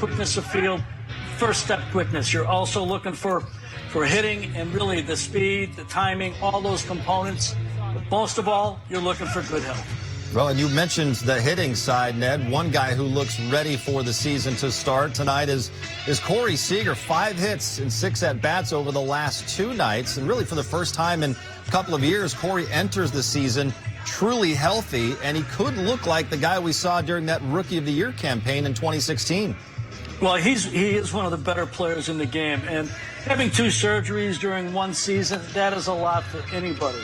quickness of field, first step quickness. You're also looking for hitting and really the speed, the timing, all those components. But most of all, you're looking for good health. Well, and you mentioned the hitting side, Ned. One guy who looks ready for the season to start tonight is Corey Seager. 5 hits and 6 at-bats over the last 2 nights. And really for the first time in a couple of years, Corey enters the season truly healthy, and he could look like the guy we saw during that Rookie of the Year campaign in 2016. Well, he is one of the better players in the game, and having 2 surgeries during one season, that is a lot for anybody.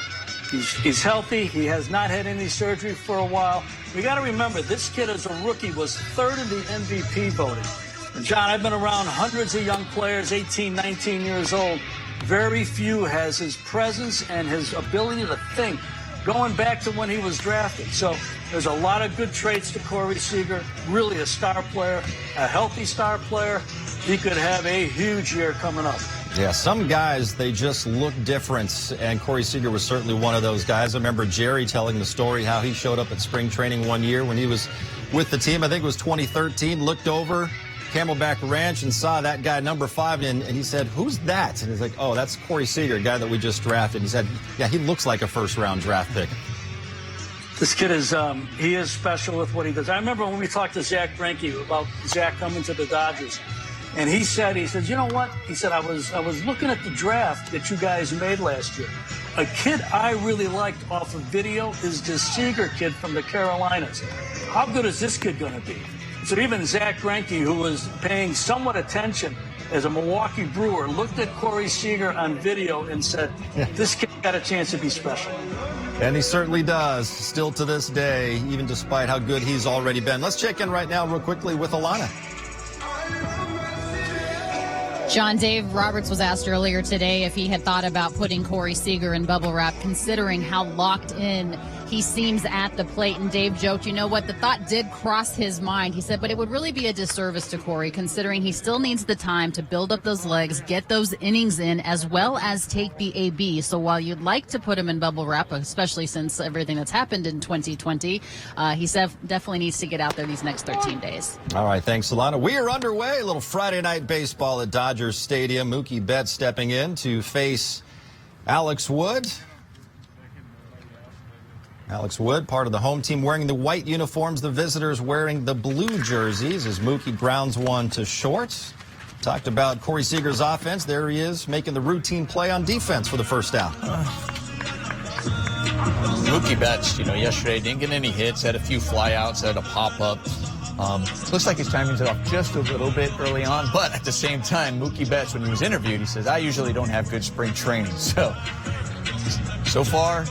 He's healthy. He has not had any surgery for a while. We got to remember, this kid as a rookie was 3rd in the MVP voting. And John, I've been around hundreds of young players, 18, 19 years old. Very few has his presence and his ability to think going back to when he was drafted. So there's a lot of good traits to Corey Seager. Really a star player, a healthy star player. He could have a huge year coming up. Yeah, some guys, they just look different, and Corey Seager was certainly one of those guys. I remember Jerry telling the story how he showed up at spring training one year when he was with the team. I think it was 2013, looked over Camelback Ranch and saw that guy, number 5, and he said, "Who's that?" And he's like, "Oh, that's Corey Seager, a guy that we just drafted." He said, "Yeah, he looks like a first-round draft pick." This kid is, he is special with what he does. I remember when we talked to Zach Greinke about Zach coming to the Dodgers. And he said, you know what? He said, I was looking at the draft that you guys made last year. A kid I really liked off of video is this Seager kid from the Carolinas. How good is this kid going to be? So even Zach Greinke, who was paying somewhat attention as a Milwaukee Brewer, looked at Corey Seager on video and said, this kid got a chance to be special. And he certainly does, still to this day, even despite how good he's already been. Let's check in right now real quickly with Alana. John, Dave Roberts was asked earlier today if he had thought about putting Corey Seager in bubble wrap, considering how locked in he seems at the plate. And Dave joked, you know what, the thought did cross his mind. He said, but it would really be a disservice to Corey, considering he still needs the time to build up those legs, get those innings in, as well as take the AB. So while you'd like to put him in bubble wrap, especially since everything that's happened in 2020, he said definitely needs to get out there these next 13 days. All right, thanks, Alana. We are underway. A little Friday night baseball at Dodgers Stadium. Mookie Betts stepping in to face Alex Wood. Alex Wood, part of the home team, wearing the white uniforms. The visitors wearing the blue jerseys as Mookie grounds one to short. Talked about Corey Seager's offense. There he is, making the routine play on defense for the first out. Mookie Betts, yesterday didn't get any hits, had a few flyouts, had a pop-up. Looks like his timing's off just a little bit early on, but at the same time, Mookie Betts, when he was interviewed, he says, I usually don't have good spring training. So far,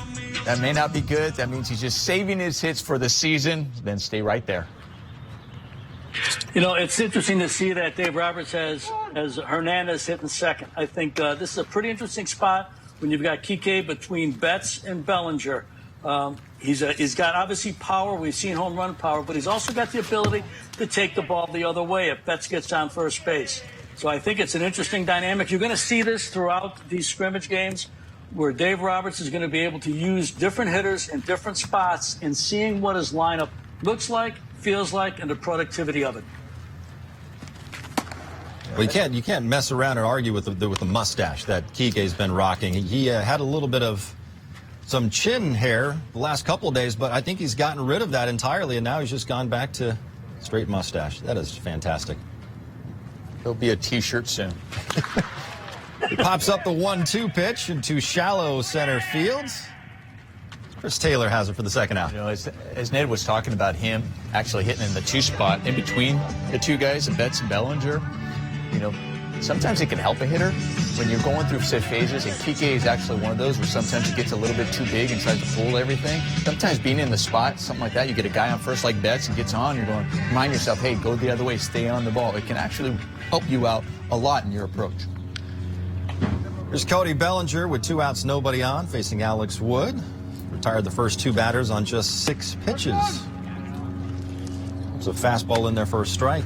that may not be good. That means he's just saving his hits for the season. Then stay right there. It's interesting to see that Dave Roberts has Hernandez hitting second. I think this is a pretty interesting spot when you've got Kike between Betts and Bellinger. He's got obviously power. We've seen home run power, but he's also got the ability to take the ball the other way if Betts gets on first base. So I think it's an interesting dynamic. You're going to see this throughout these scrimmage games, where Dave Roberts is going to be able to use different hitters in different spots and seeing what his lineup looks like, feels like, and the productivity of it. Well, you can't mess around and argue with the mustache that Kike's been rocking. He had a little bit of some chin hair the last couple of days, but I think he's gotten rid of that entirely, and now he's just gone back to straight mustache. That is fantastic. He'll be a T-shirt soon. He pops up the 1-2 pitch into shallow center field. Chris Taylor has it for the second out. As Ned was talking about him actually hitting in the 2 spot in between the 2 guys, Betts and Bellinger, sometimes it can help a hitter when you're going through set phases, and Kike is actually one of those where sometimes it gets a little bit too big and tries to pull everything. Sometimes being in the spot, something like that, you get a guy on first like Betts and gets on, you're going, remind yourself, hey, go the other way, stay on the ball. It can actually help you out a lot in your approach. Here's Cody Bellinger with 2 outs, nobody on, facing Alex Wood. Retired the first 2 batters on just 6 pitches. There's a fastball in there for a strike.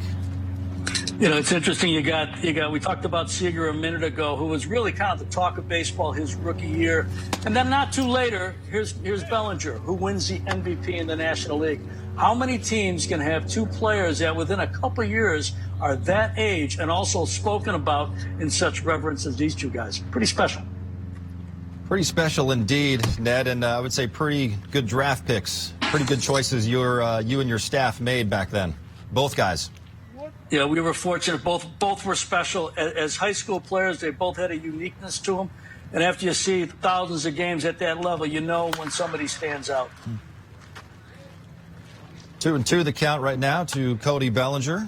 It's interesting. We talked about Seager a minute ago, who was really kind of the talk of baseball his rookie year. And then not too later, here's Bellinger, who wins the MVP in the National League. How many teams can have two players that within a couple years are that age and also spoken about in such reverence as these two guys? Pretty special. Pretty special indeed, Ned, and I would say pretty good draft picks. Pretty good choices you and your staff made back then. Both guys. Yeah, we were fortunate. Both were special. As high school players, they both had a uniqueness to them. And after you see thousands of games at that level, you know when somebody stands out. 2-2 the count right now to Cody Bellinger.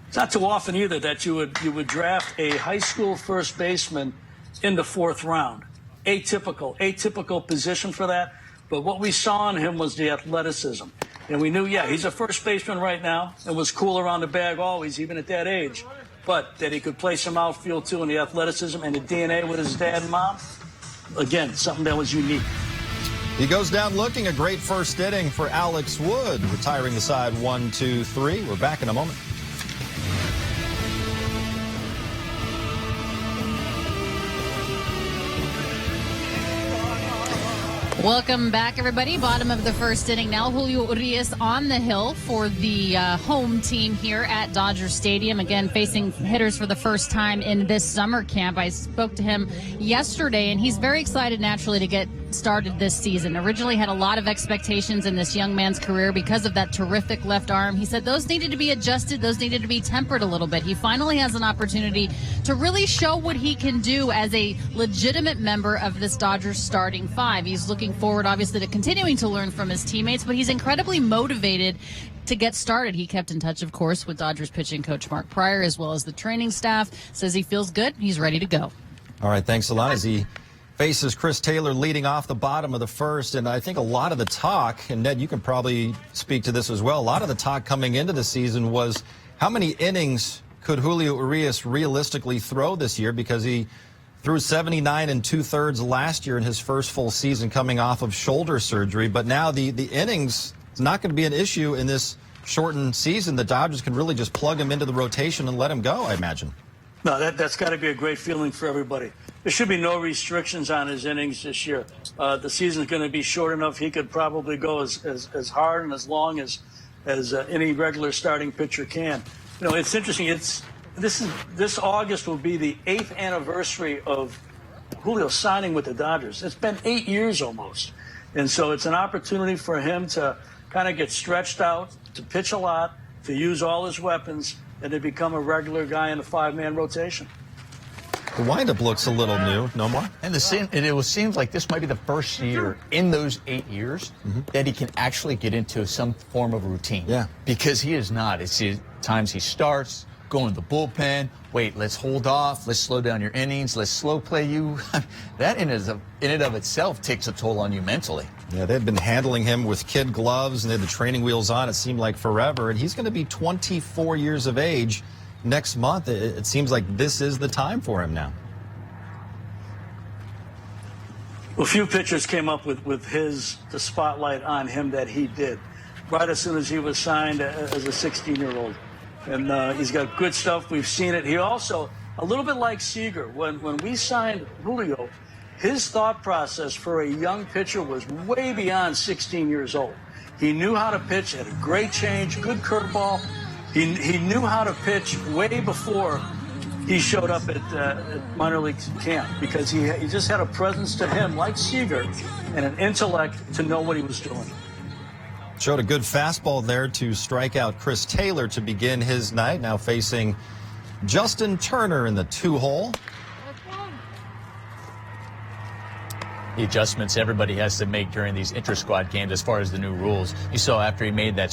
It's not too often either that you would draft a high school first baseman in the 4th round. Atypical position for that. But what we saw in him was the athleticism. And we knew, yeah, he's a first baseman right now and was cool around the bag always, even at that age. But that he could play some outfield too, and the athleticism and the DNA with his dad and mom, again, something that was unique. He goes down looking. A great first inning for Alex Wood, retiring the side 1-2-3. We're back in a moment. Welcome back, everybody. Bottom of the first inning now. Julio Reyes on the hill for the home team here at Dodger Stadium. Again, facing hitters for the first time in this summer camp. I spoke to him yesterday, and he's very excited naturally to get started this season. Originally had a lot of expectations in this young man's career because of that terrific left arm. He said those needed to be adjusted. Those needed to be tempered a little bit. He finally has an opportunity to really show what he can do as a legitimate member of this Dodgers starting five. He's looking forward, obviously, to continuing to learn from his teammates, but he's incredibly motivated to get started. He kept in touch, of course, with Dodgers pitching coach Mark Pryor, as well as the training staff. Says he feels good. He's ready to go. All right, thanks a lot. As he faces Chris Taylor leading off the bottom of the first, and I think a lot of the talk, and Ned, you can probably speak to this as well, a lot of the talk coming into the season was how many innings could Julio Urias realistically throw this year, because he threw 79 2/3 last year in his first full season coming off of shoulder surgery. But now the innings is not going to be an issue in this shortened season. The Dodgers can really just plug him into the rotation and let him go, I imagine. No, that's got to be a great feeling for everybody. There should be no restrictions on his innings this year. The season's going to be short enough. He could probably go as hard and as long as any regular starting pitcher can. You know, it's interesting. This August will be the 8th anniversary of Julio signing with the Dodgers. It's been 8 years almost. And so it's an opportunity for him to kind of get stretched out, to pitch a lot, to use all his weapons, and to become a regular guy in the 5-man rotation. The windup looks a little new, no more? And it seems like this might be the first year in those 8 years that he can actually get into some form of routine. Yeah. Because he is not. It's times he starts, going to the bullpen, wait, let's hold off, let's slow down your innings, let's slow play you. That in and of itself takes a toll on you mentally. Yeah, they've been handling him with kid gloves, and they had the training wheels on, it seemed like forever. And he's going to be 24 years of age next month. It seems like this is the time for him now. Well, few pitchers came up with the spotlight on him that he did right as soon as he was signed as a 16-year-old. And he's got good stuff. We've seen it. He also, a little bit like Seager, when we signed Julio, his thought process for a young pitcher was way beyond 16 years old. He knew how to pitch, had a great change, good curveball. He knew how to pitch way before he showed up at minor league camp, because he just had a presence to him like Seager and an intellect to know what he was doing. Showed a good fastball there to strike out Chris Taylor to begin his night. Now facing Justin Turner in the 2-hole. The adjustments everybody has to make during these intra-squad games as far as the new rules. You saw after he made that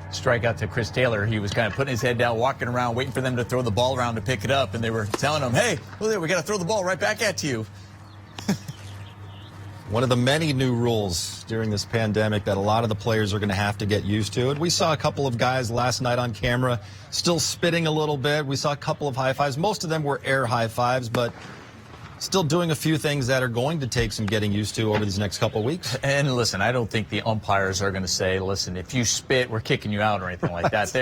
strikeout to Chris Taylor, he was kind of putting his head down, walking around, waiting for them to throw the ball around to pick it up, and they were telling him, hey, Julio, we got to throw the ball right back at you. One of the many new rules during this pandemic that a lot of the players are going to have to get used to. And we saw a couple of guys last night on camera still spitting a little bit. We saw a couple of high fives. Most of them were air high fives, but still doing a few things that are going to take some getting used to over these next couple of weeks. And listen, I don't think the umpires are going to say, listen, if you spit, we're kicking you out or anything like that.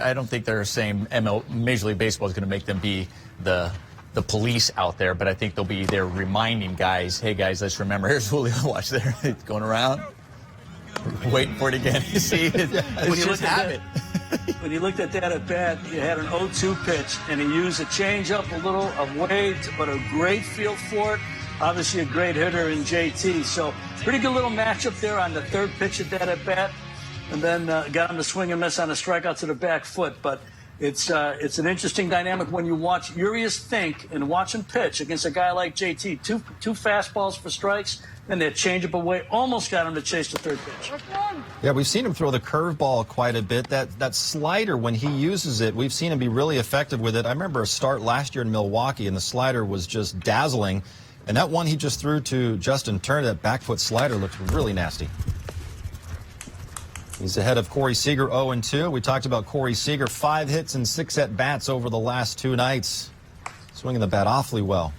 I don't think they're saying Major League Baseball is going to make them be the police out there, but I think they'll be there reminding guys, hey guys, let's remember, here's Julio, watch there, it's going around. Waiting for it again. You see, it's just habit. When you looked at that at bat, you had an 0-2 pitch, and he used a changeup a little away, but a great feel for it. Obviously, a great hitter in JT. So, pretty good little matchup there on the third pitch of that at bat, and then got him to swing and miss on a strikeout to the back foot. But it's an interesting dynamic when you watch Urias think and watch him pitch against a guy like JT. Two fastballs for strikes. And that changeup away almost got him to chase the third pitch. Yeah, we've seen him throw the curveball quite a bit. That slider, when he uses it, we've seen him be really effective with it. I remember a start last year in Milwaukee, and the slider was just dazzling. And that one he just threw to Justin Turner, that back foot slider, looked really nasty. He's ahead of Corey Seager, 0-2. We talked about Corey Seager, 5 hits and 6 at-bats over the last 2 nights. Swinging the bat awfully well.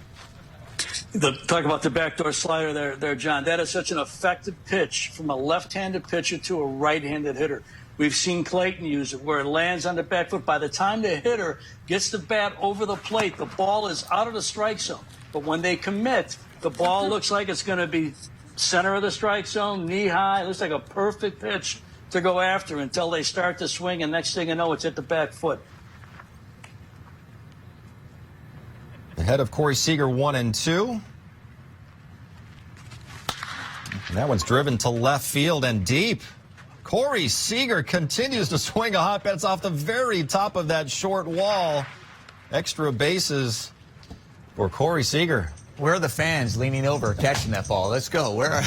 Talk about the backdoor slider there, John. That is such an effective pitch from a left-handed pitcher to a right-handed hitter. We've seen Clayton use it where it lands on the back foot. By the time the hitter gets the bat over the plate, the ball is out of the strike zone. But when they commit, the ball looks like it's going to be center of the strike zone, knee high. It looks like a perfect pitch to go after until they start to swing, and next thing you know, it's at the back foot. Ahead of Corey Seager, 1-2. And that one's driven to left field and deep. Corey Seager continues to swing a hot bat. It's off the very top of that short wall. Extra bases for Corey Seager. Where are the fans leaning over, catching that ball? Let's go. Where are...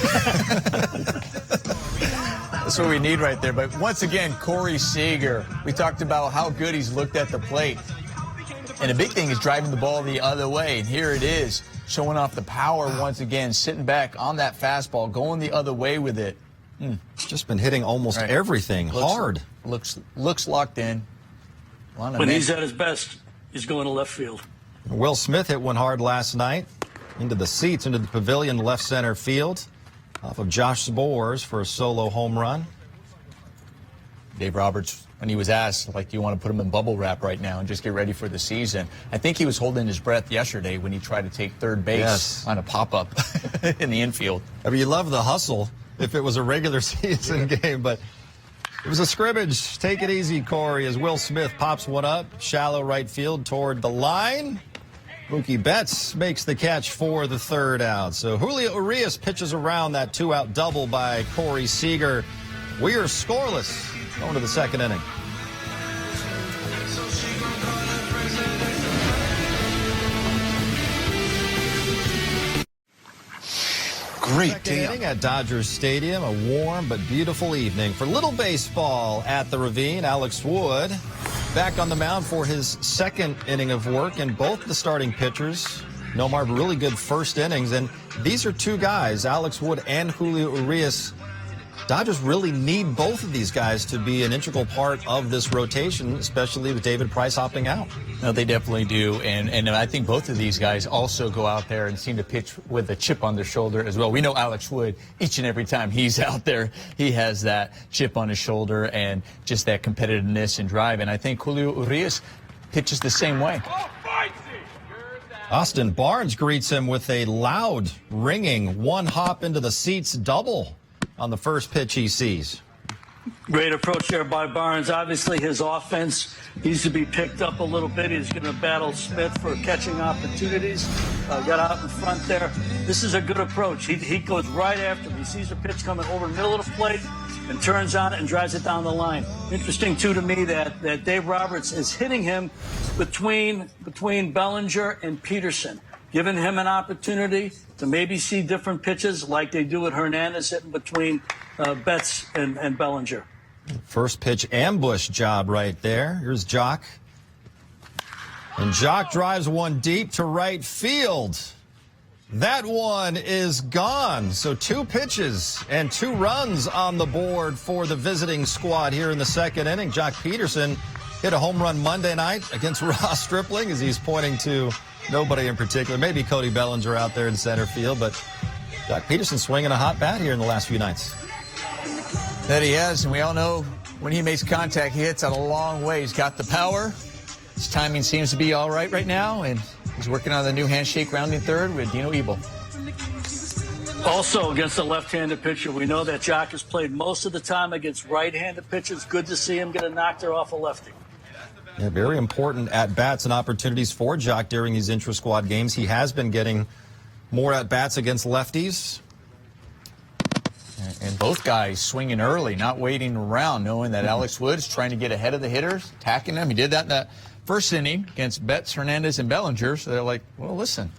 That's what we need right there. But once again, Corey Seager, we talked about how good he's looked at the plate. And the big thing is driving the ball the other way. And here it is, showing off the power once again, sitting back on that fastball, going the other way with it. Just been hitting almost everything hard. Looks locked in. When he's at his best, he's going to left field. Will Smith hit one hard last night into the seats, into the pavilion left center field, off of Josh Spores for a solo home run. Dave Roberts, when he was asked, like, do you want to put him in bubble wrap right now and just get ready for the season? I think he was holding his breath yesterday when he tried to take third base on a pop-up in the infield. I mean, you love the hustle if it was a regular season game, but it was a scrimmage. Take it easy, Corey, as Will Smith pops one up, shallow right field toward the line. Mookie Betts makes the catch for the third out. So Julio Urias pitches around that 2-out double by Corey Seager. We are scoreless going to the second inning. Great day Inning at Dodgers Stadium, a warm but beautiful evening for little baseball at the Ravine. Alex Wood back on the mound for his second inning of work, and both the starting pitchers, Nomar, really good first innings. And these are two guys, Alex Wood and Julio Urias. Dodgers really need both of these guys to be an integral part of this rotation, especially with David Price opting out. No, they definitely do, and I think both of these guys also go out there and seem to pitch with a chip on their shoulder as well. We know Alex Wood, each and every time he's out there, he has that chip on his shoulder and just that competitiveness and drive, and I think Julio Urias pitches the same way. Austin Barnes greets him with a loud, ringing, one hop into the seats double on the first pitch he sees. Great approach there by Barnes. Obviously, his offense needs to be picked up a little bit. He's going to battle Smith for catching opportunities. Got out in front there. This is a good approach. He goes right after him. He sees the pitch coming over the middle of the plate and turns on it and drives it down the line. Interesting, too, to me that Dave Roberts is hitting him between Bellinger and Peterson, giving him an opportunity to maybe see different pitches like they do with Hernandez hitting between Betts and Bellinger. First pitch ambush job right there. Here's Jock. And Jock drives one deep to right field. That one is gone. So 2 pitches and 2 runs on the board for the visiting squad here in the second inning. Jock Peterson hit a home run Monday night against Ross Stripling, as he's pointing to nobody in particular. Maybe Cody Bellinger out there in center field, but Jock Peterson swinging a hot bat here in the last few nights. That he has, and we all know when he makes contact, he hits out a long way. He's got the power. His timing seems to be all right now, and he's working on the new handshake rounding third with Dino Ebel. Also against a left-handed pitcher, we know that Jock has played most of the time against right-handed pitchers. Good to see him get a knocker off a lefty. Yeah, very important at-bats and opportunities for Jock during these intra-squad games. He has been getting more at-bats against lefties. And both guys swinging early, not waiting around, knowing that Alex Wood's trying to get ahead of the hitters, attacking them. He did that in that first inning against Betts, Hernandez, and Bellinger. So they're like, well, listen,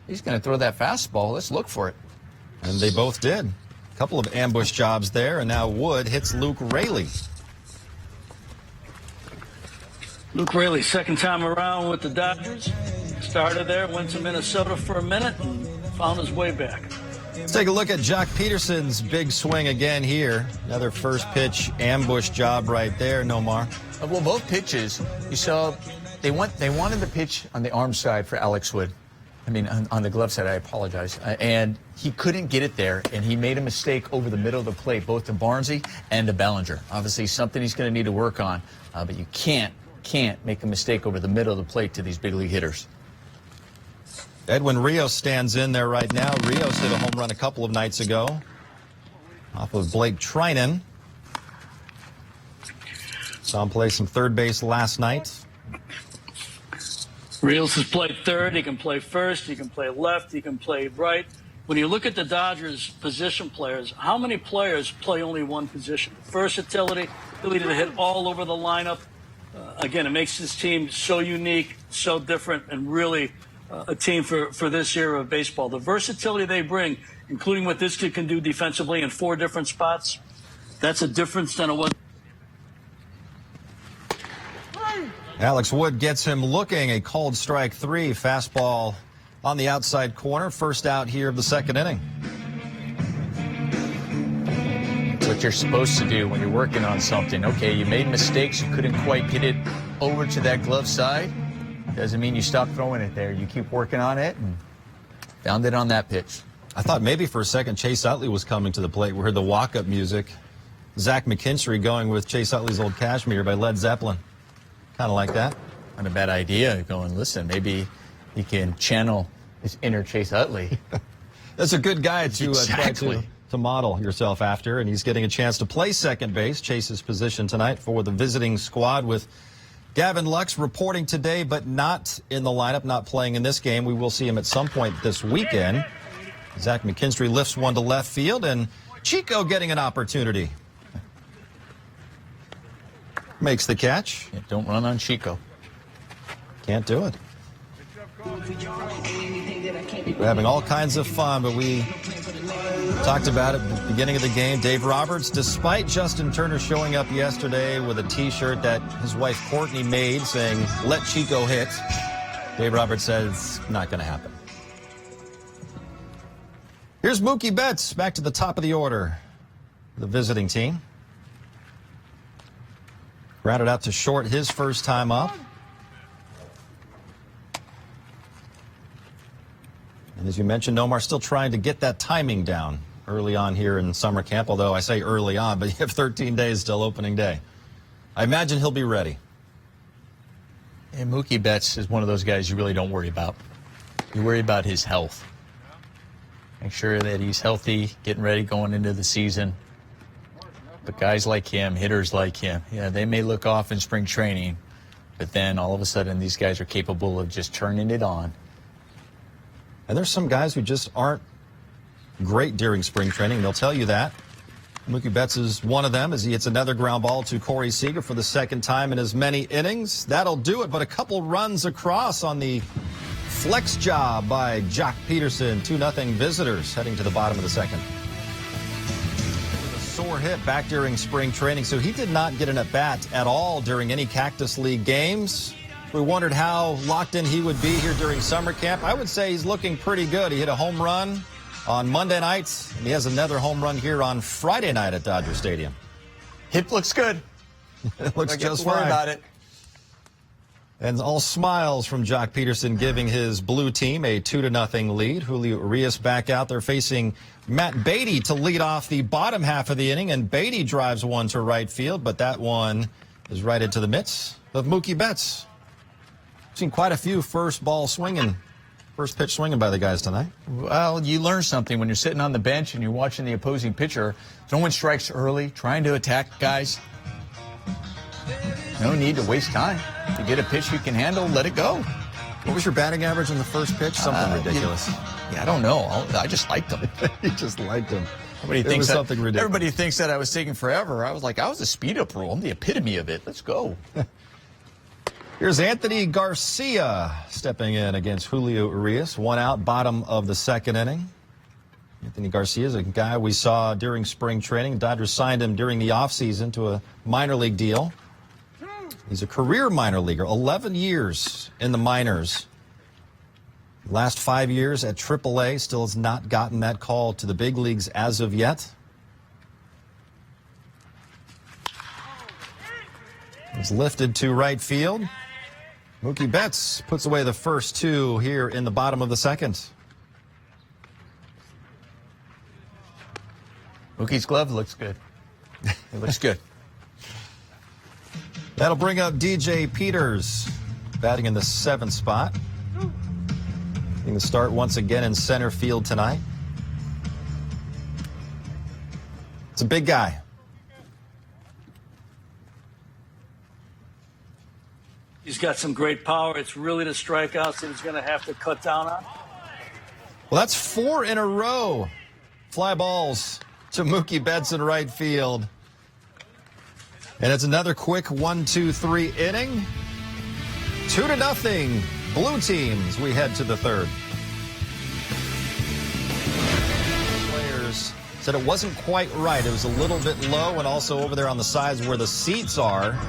he's going to throw that fastball. Let's look for it. And they both did. A couple of ambush jobs there, and now Wood hits Luke Raley. Luke Raley, second time around with the Dodgers. Started there, went to Minnesota for a minute, and found his way back. Let's take a look at Jock Peterson's big swing again here. Another first pitch ambush job right there, Nomar. Well, both pitches, you saw, they wanted the pitch on the arm side for Alex Wood. I mean, on the glove side, I apologize. And he couldn't get it there, and he made a mistake over the middle of the plate, both to Barnesy and to Bellinger. Obviously, something he's going to need to work on, but you can't make a mistake over the middle of the plate to these big league hitters. Edwin Rios stands in there right now. Rios hit a home run a couple of nights ago off of Blake Trinan. Saw him play some third base last night. Rios has played third. He can play first. He can play left. He can play right. When you look at the Dodgers' position players, how many players play only one position? Versatility, ability to hit all over the lineup. Again, it makes this team so unique, so different, and really a team for this era of baseball. The versatility they bring, including what this kid can do defensively in 4 different spots, that's a difference than it was. Alex Wood gets him looking. A called strike 3. Fastball on the outside corner. First out here of the second inning. It's what you're supposed to do when you're working on something. Okay, you made mistakes. You couldn't quite get it over to that glove side. Doesn't mean you stop throwing it there. You keep working on it and found it on that pitch. I thought maybe for a second Chase Utley was coming to the plate. We heard the walk-up music. Zach McKinstry going with Chase Utley's Old Cashmere by Led Zeppelin. Kind of like that. Not a bad idea. Going, listen, maybe he can channel his inner Chase Utley. That's a good guy to Exactly. try to model yourself after, and he's getting a chance to play second base. Chase's position tonight for the visiting squad with Gavin Lux reporting today, but not in the lineup, not playing in this game. We will see him at some point this weekend. Zach McKinstry lifts one to left field, and Chico getting an opportunity. Makes the catch. Yeah, don't run on Chico. Can't do it. We're having all kinds of fun, but we talked about it at the beginning of the game. Dave Roberts, despite Justin Turner showing up yesterday with a T-shirt that his wife Courtney made saying, "Let Chico hit," Dave Roberts says, not going to happen. Here's Mookie Betts back to the top of the order. The visiting team. Grounded out to short his first time up. And as you mentioned, Nomar still trying to get that timing down early on here in summer camp, although I say early on, but you have 13 days till opening day. I imagine he'll be ready. And Mookie Betts is one of those guys you really don't worry about. You worry about his health. Make sure that he's healthy, getting ready going into the season. But guys like him, hitters like him, yeah, they may look off in spring training, but then all of a sudden these guys are capable of just turning it on. And there's some guys who just aren't great during spring training. They'll tell you that. Mookie Betts is one of them as he hits another ground ball to Corey Seager for the second time in as many innings. That'll do it, but a couple runs across on the flex job by Jock Peterson. 2-0 visitors heading to the bottom of the second. Sore hit back during spring training, so he did not get an at-bat at all during any Cactus League games. We wondered how locked in he would be here during summer camp. I would say he's looking pretty good. He hit a home run on Monday night, and he has another home run here on Friday night at Dodger Stadium. Hip looks good. It looks just fine. fine. About it. And all smiles from Jock Peterson, giving his blue team a 2-0 lead. Julio Reyes back out there facing Matt Beatty to lead off the bottom half of the inning, and Beatty drives one to right field, but that one is right into the mitts of Mookie Betts. Seen quite a few first ball swinging First pitch swinging by the guys tonight. Well, you learn something when you're sitting on the bench and you're watching the opposing pitcher. Throwing strikes early, trying to attack guys. No need to waste time. If you get a pitch you can handle, let it go. What was your batting average on the first pitch? Something ridiculous. Yeah, I don't know. I just liked them. You just liked them. Everybody thinks something ridiculous. Everybody thinks that I was taking forever. I was a speed-up rule. I'm the epitome of it. Let's go. Here's Anthony Garcia stepping in against Julio Reyes. 1 out, bottom of the second inning. Anthony Garcia is a guy we saw during spring training. Dodgers signed him during the offseason to a minor league deal. He's a career minor leaguer, 11 years in the minors. Last 5 years at AAA, still has not gotten that call to the big leagues as of yet. He's lifted to right field. Mookie Betts puts away the first 2 here in the bottom of the second. Mookie's glove looks good. It looks good. That'll bring up DJ Peters, batting in the 7th spot. Getting the start once again in center field tonight. It's a big guy. He's got some great power. It's really the strikeouts that he's going to have to cut down on. Well, that's 4 in a row. Fly balls to Mookie Betts in right field. And it's another quick 1-2-3 inning. 2-0. Blue teams. We head to the third. Players said it wasn't quite right. It was a little bit low, and also over there on the sides where the seats are,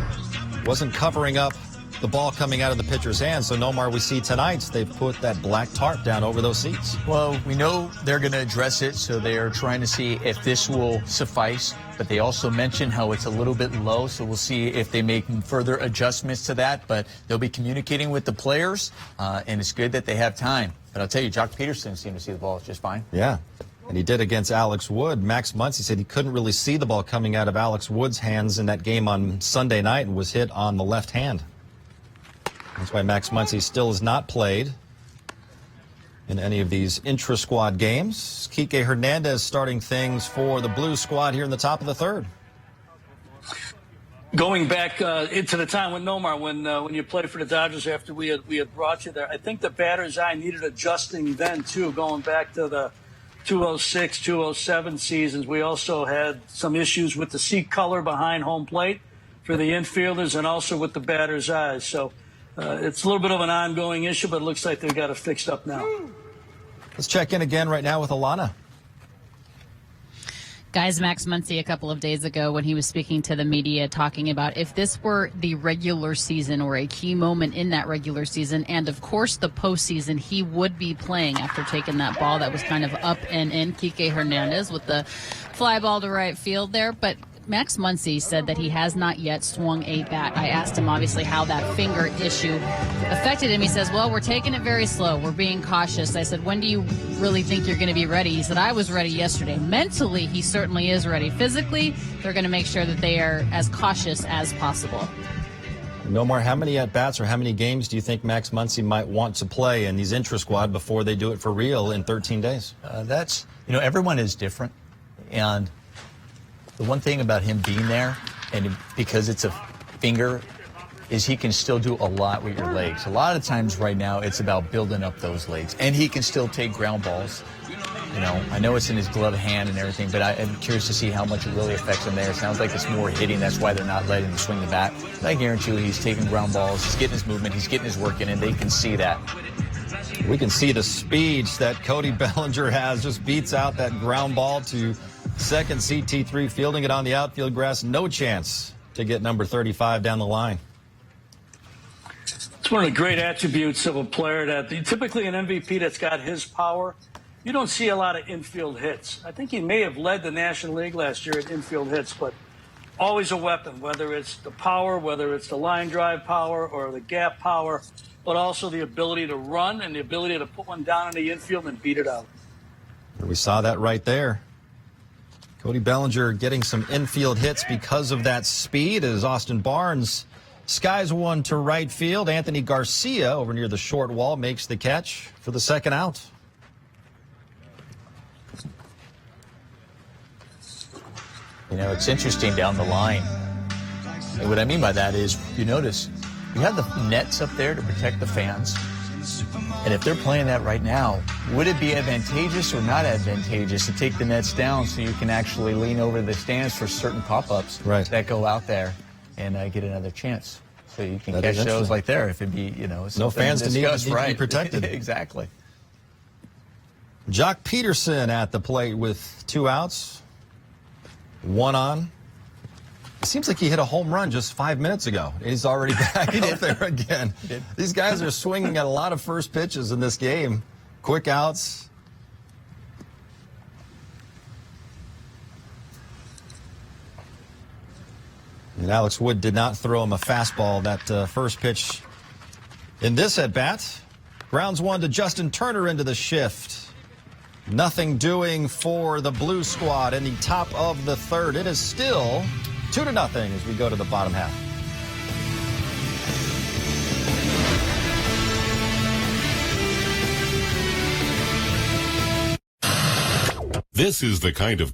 wasn't covering up the ball coming out of the pitcher's hands. So Nomar, we see tonight they've put that black tarp down over those seats. Well, we know they're going to address it, so they are trying to see if this will suffice. But they also mentioned how it's a little bit low, so we'll see if they make further adjustments to that. But they'll be communicating with the players, and it's good that they have time. But I'll tell you, Jock Peterson seemed to see the ball just fine. Yeah, and he did against Alex Wood. Max Muncy said he couldn't really see the ball coming out of Alex Wood's hands in that game on Sunday night and was hit on the left hand. That's why Max Muncy still has not played in any of these intra-squad games. Kike Hernandez starting things for the Blue squad here in the top of the third. Going back into the time with Nomar, when you played for the Dodgers after we had brought you there, I think the batter's eye needed adjusting then, too, going back to the 2006, 2007 seasons. We also had some issues with the seat color behind home plate for the infielders and also with the batter's eyes. So it's a little bit of an ongoing issue, but it looks like they've got it fixed up now. Let's check in again right now with Alana. Guys, Max Muncy a couple of days ago when he was speaking to the media talking about if this were the regular season or a key moment in that regular season and, of course, the postseason, he would be playing after taking that ball that was kind of up and in. Kike Hernandez with the fly ball to right field there. But Max Muncy said that he has not yet swung a bat. I asked him, obviously, how that finger issue affected him. He says, well, we're taking it very slow. We're being cautious. I said, when do you really think you're going to be ready? He said, I was ready yesterday. Mentally, he certainly is ready. Physically, they're going to make sure that they are as cautious as possible. Nomar, how many at-bats or how many games do you think Max Muncy might want to play in these intra-squad before they do it for real in 13 days? Everyone is different. And the one thing about him being there, and because it's a finger, is he can still do a lot with your legs. A lot of times right now, it's about building up those legs. And he can still take ground balls. I know it's in his glove hand and everything, but I'm curious to see how much it really affects him there. It sounds like it's more hitting. That's why they're not letting him swing the bat. But I guarantee you he's taking ground balls. He's getting his movement. He's getting his work in, and they can see that. We can see the speed that Cody Bellinger has. Just beats out that ground ball to second CT3, fielding it on the outfield grass. No chance to get number 35 down the line. It's one of the great attributes of a player that typically an MVP that's got his power. You don't see a lot of infield hits. I think he may have led the National League last year at infield hits, but always a weapon, whether it's the power, whether it's the line drive power or the gap power, but also the ability to run and the ability to put one down in the infield and beat it out. We saw that right there. Cody Bellinger getting some infield hits because of that speed as Austin Barnes Skies one to right field. Anthony Garcia over near the short wall makes the catch for the second out. You know, it's interesting down the line. And what I mean by that is, you notice, you have the nets up there to protect the fans. And if they're playing that right now, would it be advantageous or not advantageous to take the nets down so you can actually lean over the stands for certain pop-ups that go out there and get another chance? So you can catch those like there if it be, you know, no fans to need to be protected. Exactly. Jock Peterson at the plate with 2 outs. 1 on. It seems like he hit a home run just 5 minutes ago. He's already back out there again. These guys are swinging at a lot of first pitches in this game. Quick outs. And Alex Wood did not throw him a fastball that first pitch in this at-bat. Grounds one to Justin Turner into the shift. Nothing doing for the Blue Squad in the top of the third. It is still 2-0 as we go to the bottom half. This is the kind of...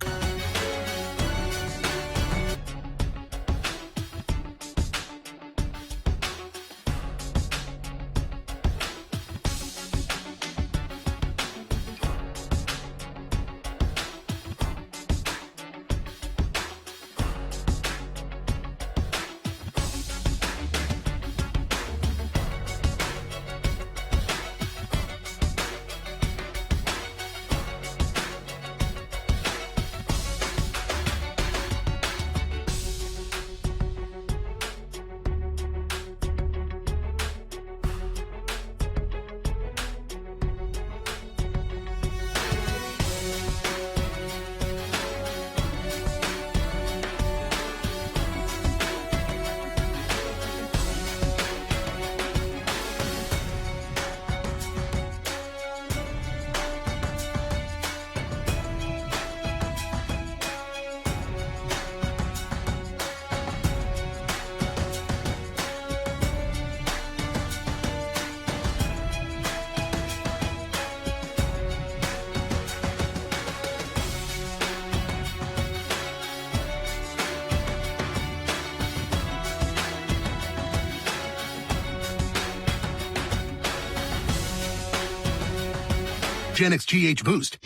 Genix GH Boost.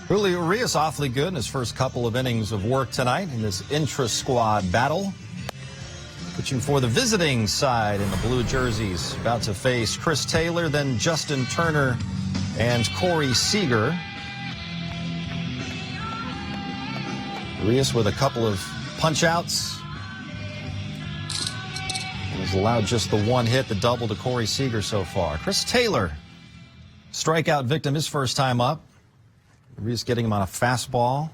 Julio Reyes awfully good in his first couple of innings of work tonight in this intra-squad battle. Pitching for the visiting side in the blue jerseys. About to face Chris Taylor, then Justin Turner and Corey Seager. Reyes with a couple of punch-outs. He's allowed just the one hit, the double to Corey Seager so far. Chris Taylor, strikeout victim his first time up. Reyes getting him on a fastball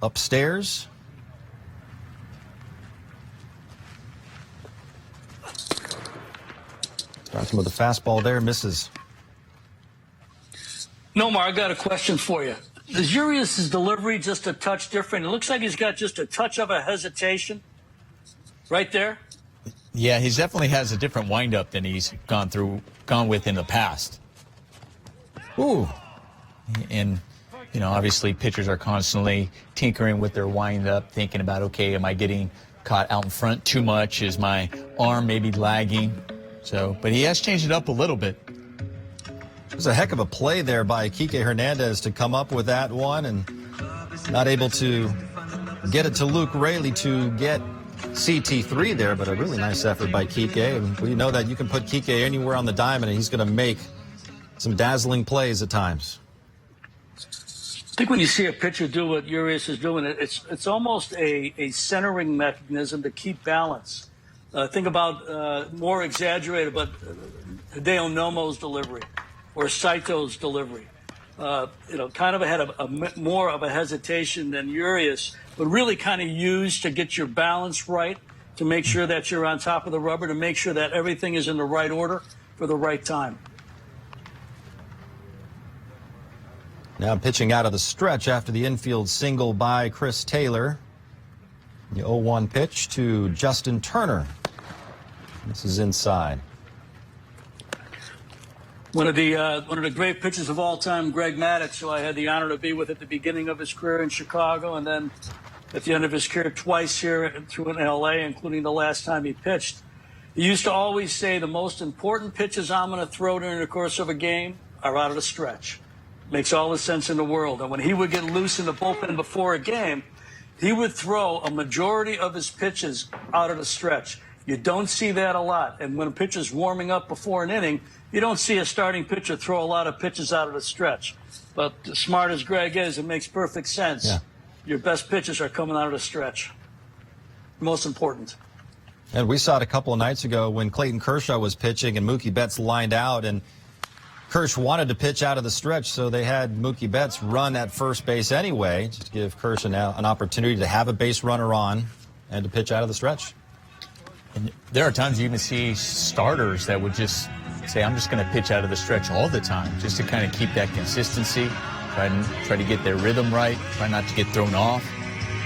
upstairs. Starts him with a fastball there, misses. Nomar, I got a question for you. Is Urias' delivery just a touch different? It looks like he's got just a touch of a hesitation right there. Yeah, he definitely has a different windup than he's gone with in the past. Ooh. And, you know, obviously pitchers are constantly tinkering with their windup, thinking about, okay, am I getting caught out in front too much? Is my arm maybe lagging? So, but he has changed it up a little bit. It was a heck of a play there by Kike Hernandez to come up with that one, and not able to get it to Luke Raley to get CT3 there, but a really nice effort by Kike. And we know that you can put Kike anywhere on the diamond, and he's going to make some dazzling plays at times. I think when you see a pitcher do what Urias is doing, it's almost a centering mechanism to keep balance. Think about more exaggerated, but Hideo Nomo's delivery or Saito's delivery. Kind of had more of a hesitation than Urias, but really kind of used to get your balance right, to make sure that you're on top of the rubber, to make sure that everything is in the right order for the right time. Now pitching out of the stretch after the infield single by Chris Taylor. The 0-1 pitch to Justin Turner. This is inside. One of the great pitchers of all time, Greg Maddux, who I had the honor to be with at the beginning of his career in Chicago, and then at the end of his career twice here through in L.A., including the last time he pitched. He used to always say the most important pitches I'm going to throw during the course of a game are out of the stretch. Makes all the sense in the world. And when he would get loose in the bullpen before a game, he would throw a majority of his pitches out of the stretch. You don't see that a lot. And when a pitcher's warming up before an inning, you don't see a starting pitcher throw a lot of pitches out of the stretch. But as smart as Greg is, it makes perfect sense. Yeah. Your best pitches are coming out of the stretch. Most important. And we saw it a couple of nights ago when Clayton Kershaw was pitching and Mookie Betts lined out, and Kersh wanted to pitch out of the stretch, so they had Mookie Betts run at first base anyway, just to give Kershaw now an opportunity to have a base runner on and to pitch out of the stretch. And there are times you even see starters that would just say, I'm just going to pitch out of the stretch all the time, just to kind of keep that consistency, try to get their rhythm right, try not to get thrown off.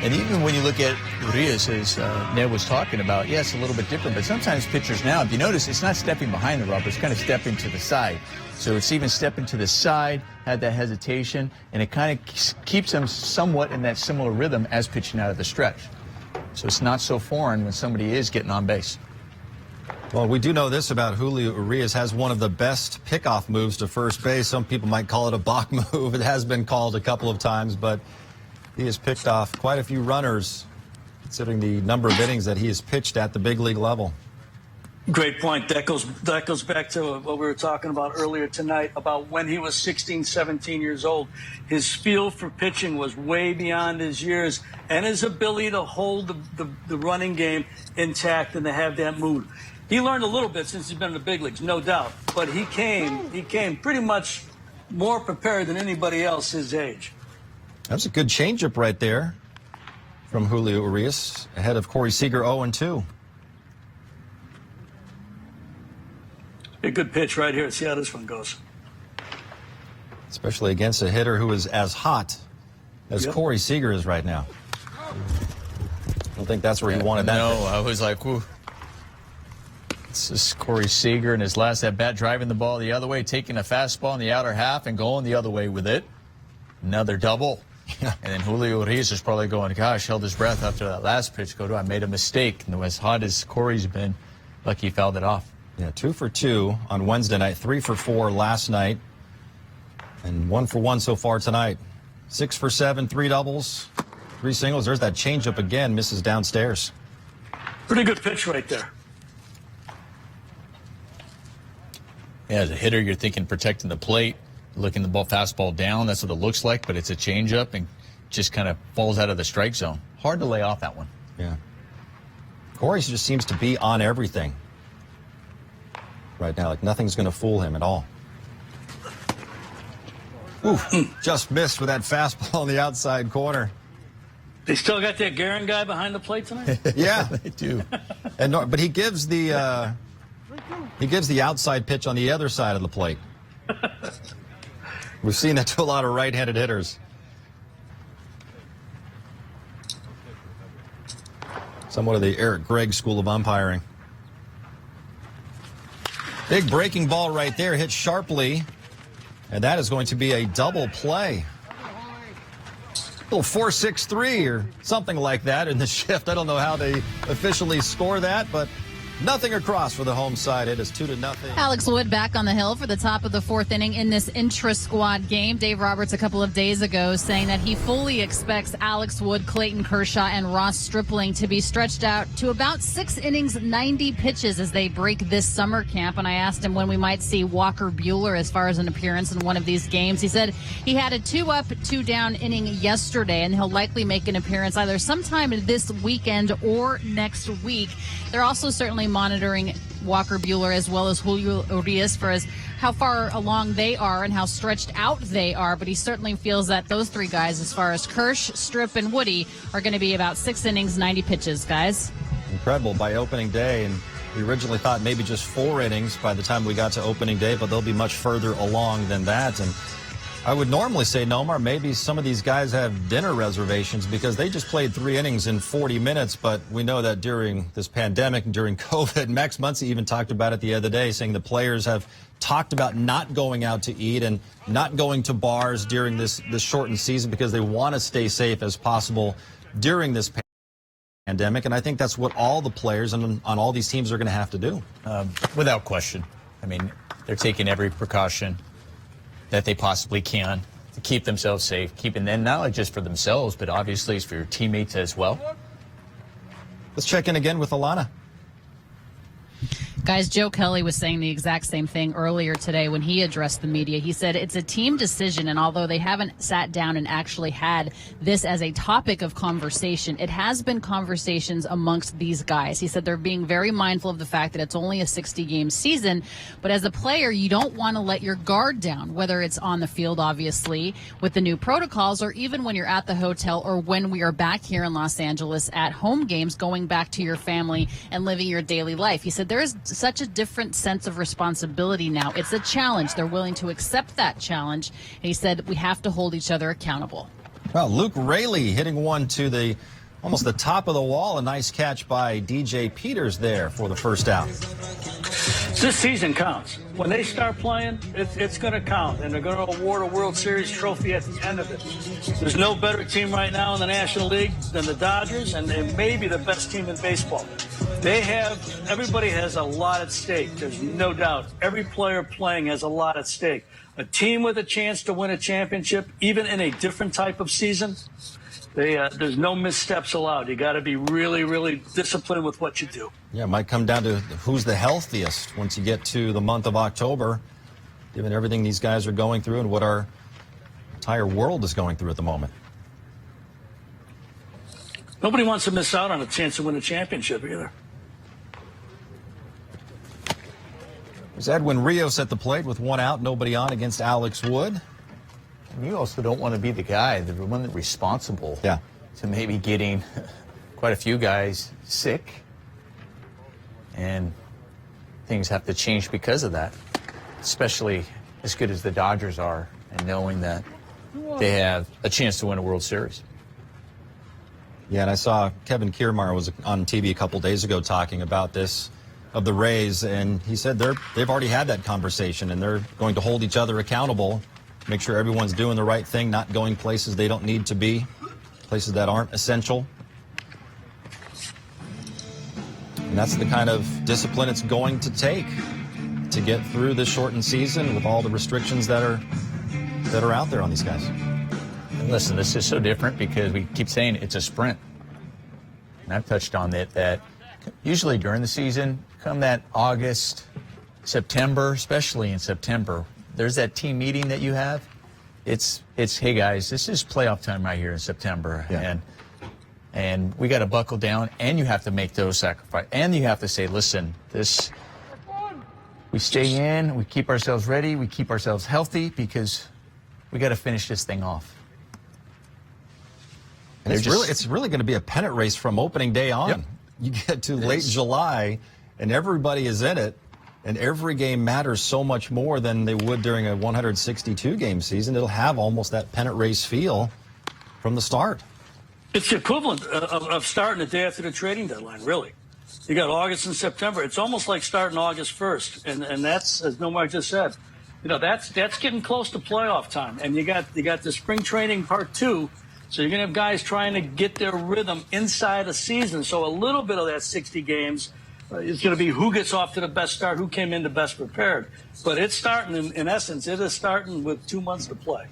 And even when you look at Reyes, as Ned was talking about, yes, a little bit different, but sometimes pitchers now, if you notice, it's not stepping behind the rubber, it's kind of stepping to the side. So it's even stepping to the side, had that hesitation, and it kind of keeps them somewhat in that similar rhythm as pitching out of the stretch. So it's not so foreign when somebody is getting on base. Well, we do know this about Julio Reyes, has one of the best pickoff moves to first base. Some people might call it a balk move. It has been called a couple of times, but he has picked off quite a few runners, considering the number of innings that he has pitched at the big league level. Great point. That goes back to what we were talking about earlier tonight about when he was 16, 17 years old. His feel for pitching was way beyond his years, and his ability to hold the running game intact and to have that mood. He learned a little bit since he's been in the big leagues, no doubt, but he came pretty much more prepared than anybody else his age. That was a good changeup right there from Julio Reyes, ahead of Corey Seager 0-2. A good pitch right here. See how this one goes. Especially against a hitter who is as hot as Corey Seager is right now. I don't think that's where he wanted that. No, pitch. I was like, whew. This is Corey Seager in his last at bat, driving the ball the other way, taking a fastball in the outer half and going the other way with it. Another double. And then Julio Reyes is probably going, gosh, held his breath after that last pitch. I made a mistake. And as hot as Corey's been, lucky he fouled it off. Yeah, 2 for 2 on Wednesday night, 3 for 4 last night, and 1 for 1 so far tonight. 6 for 7, 3 doubles, 3 singles. There's that changeup again, misses downstairs. Pretty good pitch right there. Yeah, as a hitter, you're thinking protecting the plate, looking the fastball down. That's what it looks like, but it's a changeup and just kind of falls out of the strike zone. Hard to lay off that one. Yeah. Corey just seems to be on everything right now, like nothing's going to fool him at all. Oof, just missed with that fastball in the outside corner. They still got that Guerin guy behind the plate tonight? Yeah, They do. and no, but he gives the outside pitch on the other side of the plate. We've seen that to a lot of right-handed hitters. Somewhat of the Eric Gregg school of umpiring. Big breaking ball right there, hit sharply, and that is going to be a double play. A little 4-6-3 or something like that in the shift. I don't know how they officially score that, but nothing across for the home side. It is 2-0. Alex Wood back on the hill for the top of the 4th inning in this intra-squad game. Dave Roberts a couple of days ago saying that he fully expects Alex Wood, Clayton Kershaw, and Ross Stripling to be stretched out to about 6 innings, 90 pitches as they break this summer camp. And I asked him when we might see Walker Buehler as far as an appearance in one of these games. He said he had a 2-up, 2-down inning yesterday, and he'll likely make an appearance either sometime this weekend or next week. They're also certainly monitoring Walker Buehler as well as Julio Reyes for how far along they are and how stretched out they are. But he certainly feels that those 3 guys, as far as Kersh, Strip, and Woody, are going to be about 6 innings, 90 pitches, guys. Incredible by opening day, and we originally thought maybe just 4 innings by the time we got to opening day, but they'll be much further along than that. And I would normally say, Nomar, maybe some of these guys have dinner reservations because they just played 3 innings in 40 minutes. But we know that during this pandemic and during COVID, Max Muncy even talked about it the other day, saying the players have talked about not going out to eat and not going to bars during this shortened season because they want to stay safe as possible during this pandemic. And I think that's what all the players on all these teams are going to have to do. Without question. I mean, they're taking every precaution that they possibly can to keep themselves safe, keeping them not only just for themselves, but obviously it's for your teammates as well. Let's check in again with Alana. Guys, Joe Kelly was saying the exact same thing earlier today when he addressed the media. He said it's a team decision, and although they haven't sat down and actually had this as a topic of conversation, it has been conversations amongst these guys. He said they're being very mindful of the fact that it's only a 60-game season, but as a player, you don't want to let your guard down, whether it's on the field, obviously, with the new protocols, or even when you're at the hotel or when we are back here in Los Angeles at home games, going back to your family and living your daily life. He said there's such a different sense of responsibility now. It's a challenge. They're willing to accept that challenge. And he said we have to hold each other accountable. Well, Luke Rayleigh hitting one to almost the top of the wall. A nice catch by DJ Peters there for the first out. This season counts. When they start playing, it's going to count, and they're going to award a World Series trophy at the end of it. There's no better team right now in the National League than the Dodgers, and they may be the best team in baseball. Everybody has a lot at stake. There's no doubt. Every player playing has a lot at stake. A team with a chance to win a championship, even in a different type of season, there's no missteps allowed. You got to be really, really disciplined with what you do. Yeah, it might come down to who's the healthiest once you get to the month of October, given everything these guys are going through and what our entire world is going through at the moment. Nobody wants to miss out on a chance to win a championship either. There's Edwin Rios at the plate with one out, nobody on against Alex Wood. You also don't want to be the guy, the one that's responsible to maybe getting quite a few guys sick. And things have to change because of that, especially as good as the Dodgers are and knowing that they have a chance to win a World Series. Yeah, and I saw Kevin Kiermaier was on TV a couple days ago talking about this, of the Rays, and he said they've already had that conversation, and they're going to hold each other accountable, make sure everyone's doing the right thing, not going places they don't need to be, places that aren't essential. And that's the kind of discipline it's going to take to get through this shortened season with all the restrictions that are out there on these guys. And listen, this is so different because we keep saying it's a sprint. And I've touched on it, that usually during the season, come that August, September, especially in September, there's that team meeting that you have. It's hey guys, this is playoff time right here in September. Yeah. And we got to buckle down, and you have to make those sacrifices. And you have to say, listen, we stay in, we keep ourselves ready, we keep ourselves healthy, because we got to finish this thing off. And it's really going to be a pennant race from opening day on. Yep. You get to late July, and everybody is in it, and every game matters so much more than they would during a 162-game season. It'll have almost that pennant race feel from the start. It's the equivalent of starting the day after the trading deadline, really. You got August and September. It's almost like starting August 1st, and that's, as Nomar just said, that's getting close to playoff time. And you got the spring training part 2. So you're going to have guys trying to get their rhythm inside a season. So a little bit of that 60 games is going to be who gets off to the best start, who came in the best prepared. But it's starting, in essence, it is starting with 2 months to play.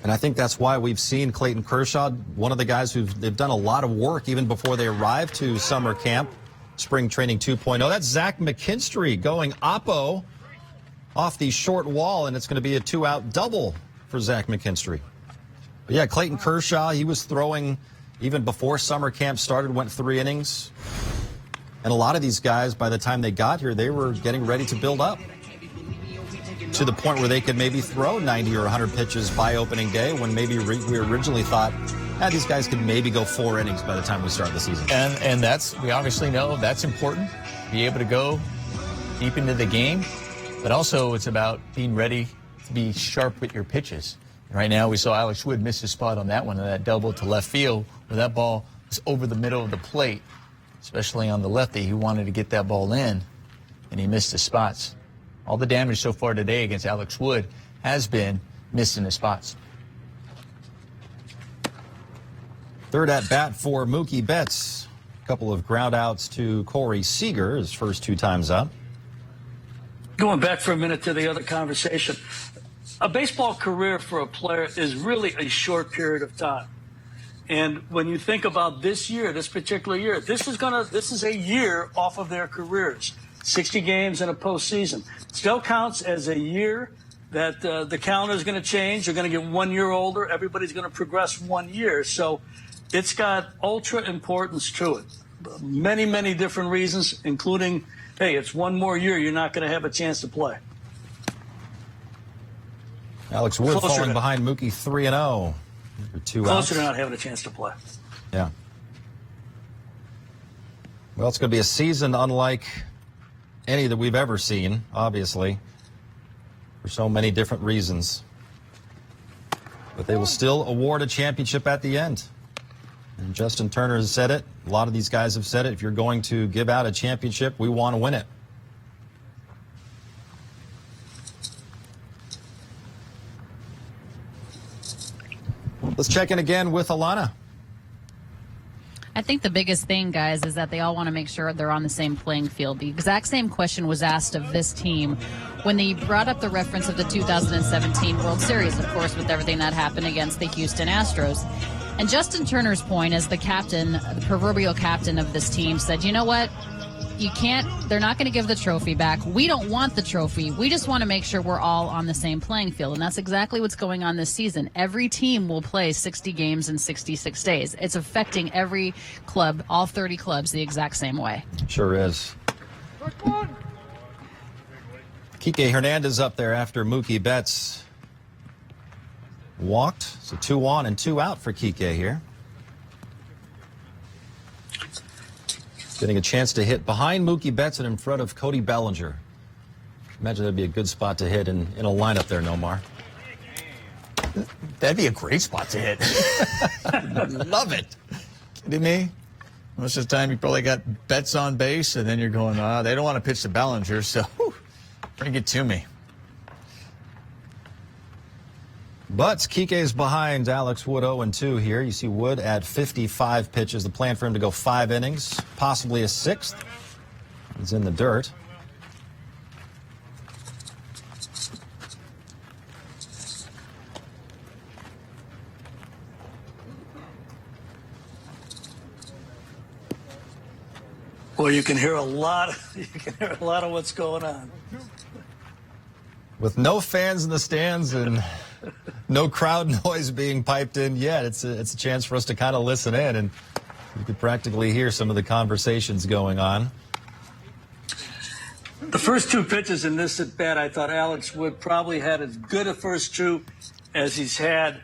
And I think that's why we've seen Clayton Kershaw, one of the guys they've done a lot of work even before they arrived to summer camp, spring training 2.0. That's Zach McKinstry going oppo off the short wall, and it's going to be a 2-out double for Zach McKinstry. But yeah, Clayton Kershaw, he was throwing even before summer camp started, went 3 innings. And a lot of these guys, by the time they got here, they were getting ready to build up to the point where they could maybe throw 90 or 100 pitches by opening day, when maybe we originally thought, these guys could maybe go 4 innings by the time we start the season. And we obviously know that's important, be able to go deep into the game. But also it's about being ready to be sharp with your pitches. And right now we saw Alex Wood miss his spot on that one, and that double to left field where that ball was over the middle of the plate, especially on the lefty. He wanted to get that ball in, and he missed his spots. All the damage so far today against Alex Wood has been missing his spots. Third at bat for Mookie Betts. A couple of ground outs to Corey Seager, his first 2 times up. Going back for a minute to the other conversation, a baseball career for a player is really a short period of time. And when you think about this year, this particular year, this is a year off of their careers. 60 games in a postseason. Still counts as a year that the calendar is going to change. They're going to get 1 year older. Everybody's going to progress 1 year. So it's got ultra importance to it. Many, many different reasons, including, hey, it's 1 more year you're not going to have a chance to play. Alex Wood falling behind Mookie 3-0. 2 outs. Closer to not having a chance to play. Yeah. Well, it's going to be a season unlike any that we've ever seen, obviously, for so many different reasons. But they will still award a championship at the end. And Justin Turner has said it. A lot of these guys have said it. If you're going to give out a championship, we want to win it. Let's check in again with Alana. I think the biggest thing, guys, is that they all want to make sure they're on the same playing field. The exact same question was asked of this team when they brought up the reference of the 2017 World Series, of course, with everything that happened against the Houston Astros. And Justin Turner's point as the captain, the proverbial captain of this team, said, you know what? You can't, they're not going to give the trophy back. We don't want the trophy. We just want to make sure we're all on the same playing field. And that's exactly what's going on this season. Every team will play 60 games in 66 days. It's affecting every club, all 30 clubs, the exact same way. Sure is. Kike Hernandez up there after Mookie Betts walked. So 2 on and 2 out for Kike here. Getting a chance to hit behind Mookie Betts and in front of Cody Bellinger. Imagine that'd be a good spot to hit in a lineup there, Nomar. That'd be a great spot to hit. Love it. Kidding me? Most of the time you probably got Betts on base, and then you're going, they don't want to pitch to Bellinger, so bring it to me. But Kike is behind Alex Wood 0-2 here. You see Wood at 55 pitches. The plan for him to go 5 innings, possibly a 6th. He's in the dirt. Well, you can hear a lot of what's going on. With no fans in the stands and no crowd noise being piped in yet, it's a chance for us to kind of listen in, and you could practically hear some of the conversations going on. The first 2 pitches in this at bat, I thought Alex Wood probably had as good a first 2 as he's had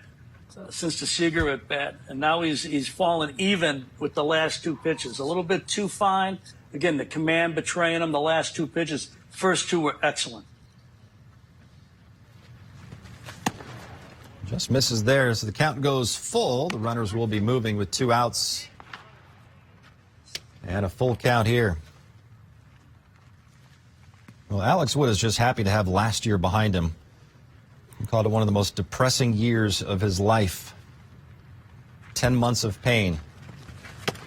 since the Seager at bat, and now he's fallen even with the last 2 pitches. A little bit too fine. Again, the command betraying him. The last 2 pitches, first 2 were excellent. Just misses there, so the count goes full. The runners will be moving with 2 outs. And a full count here. Well, Alex Wood is just happy to have last year behind him. He called it one of the most depressing years of his life. 10 months of pain,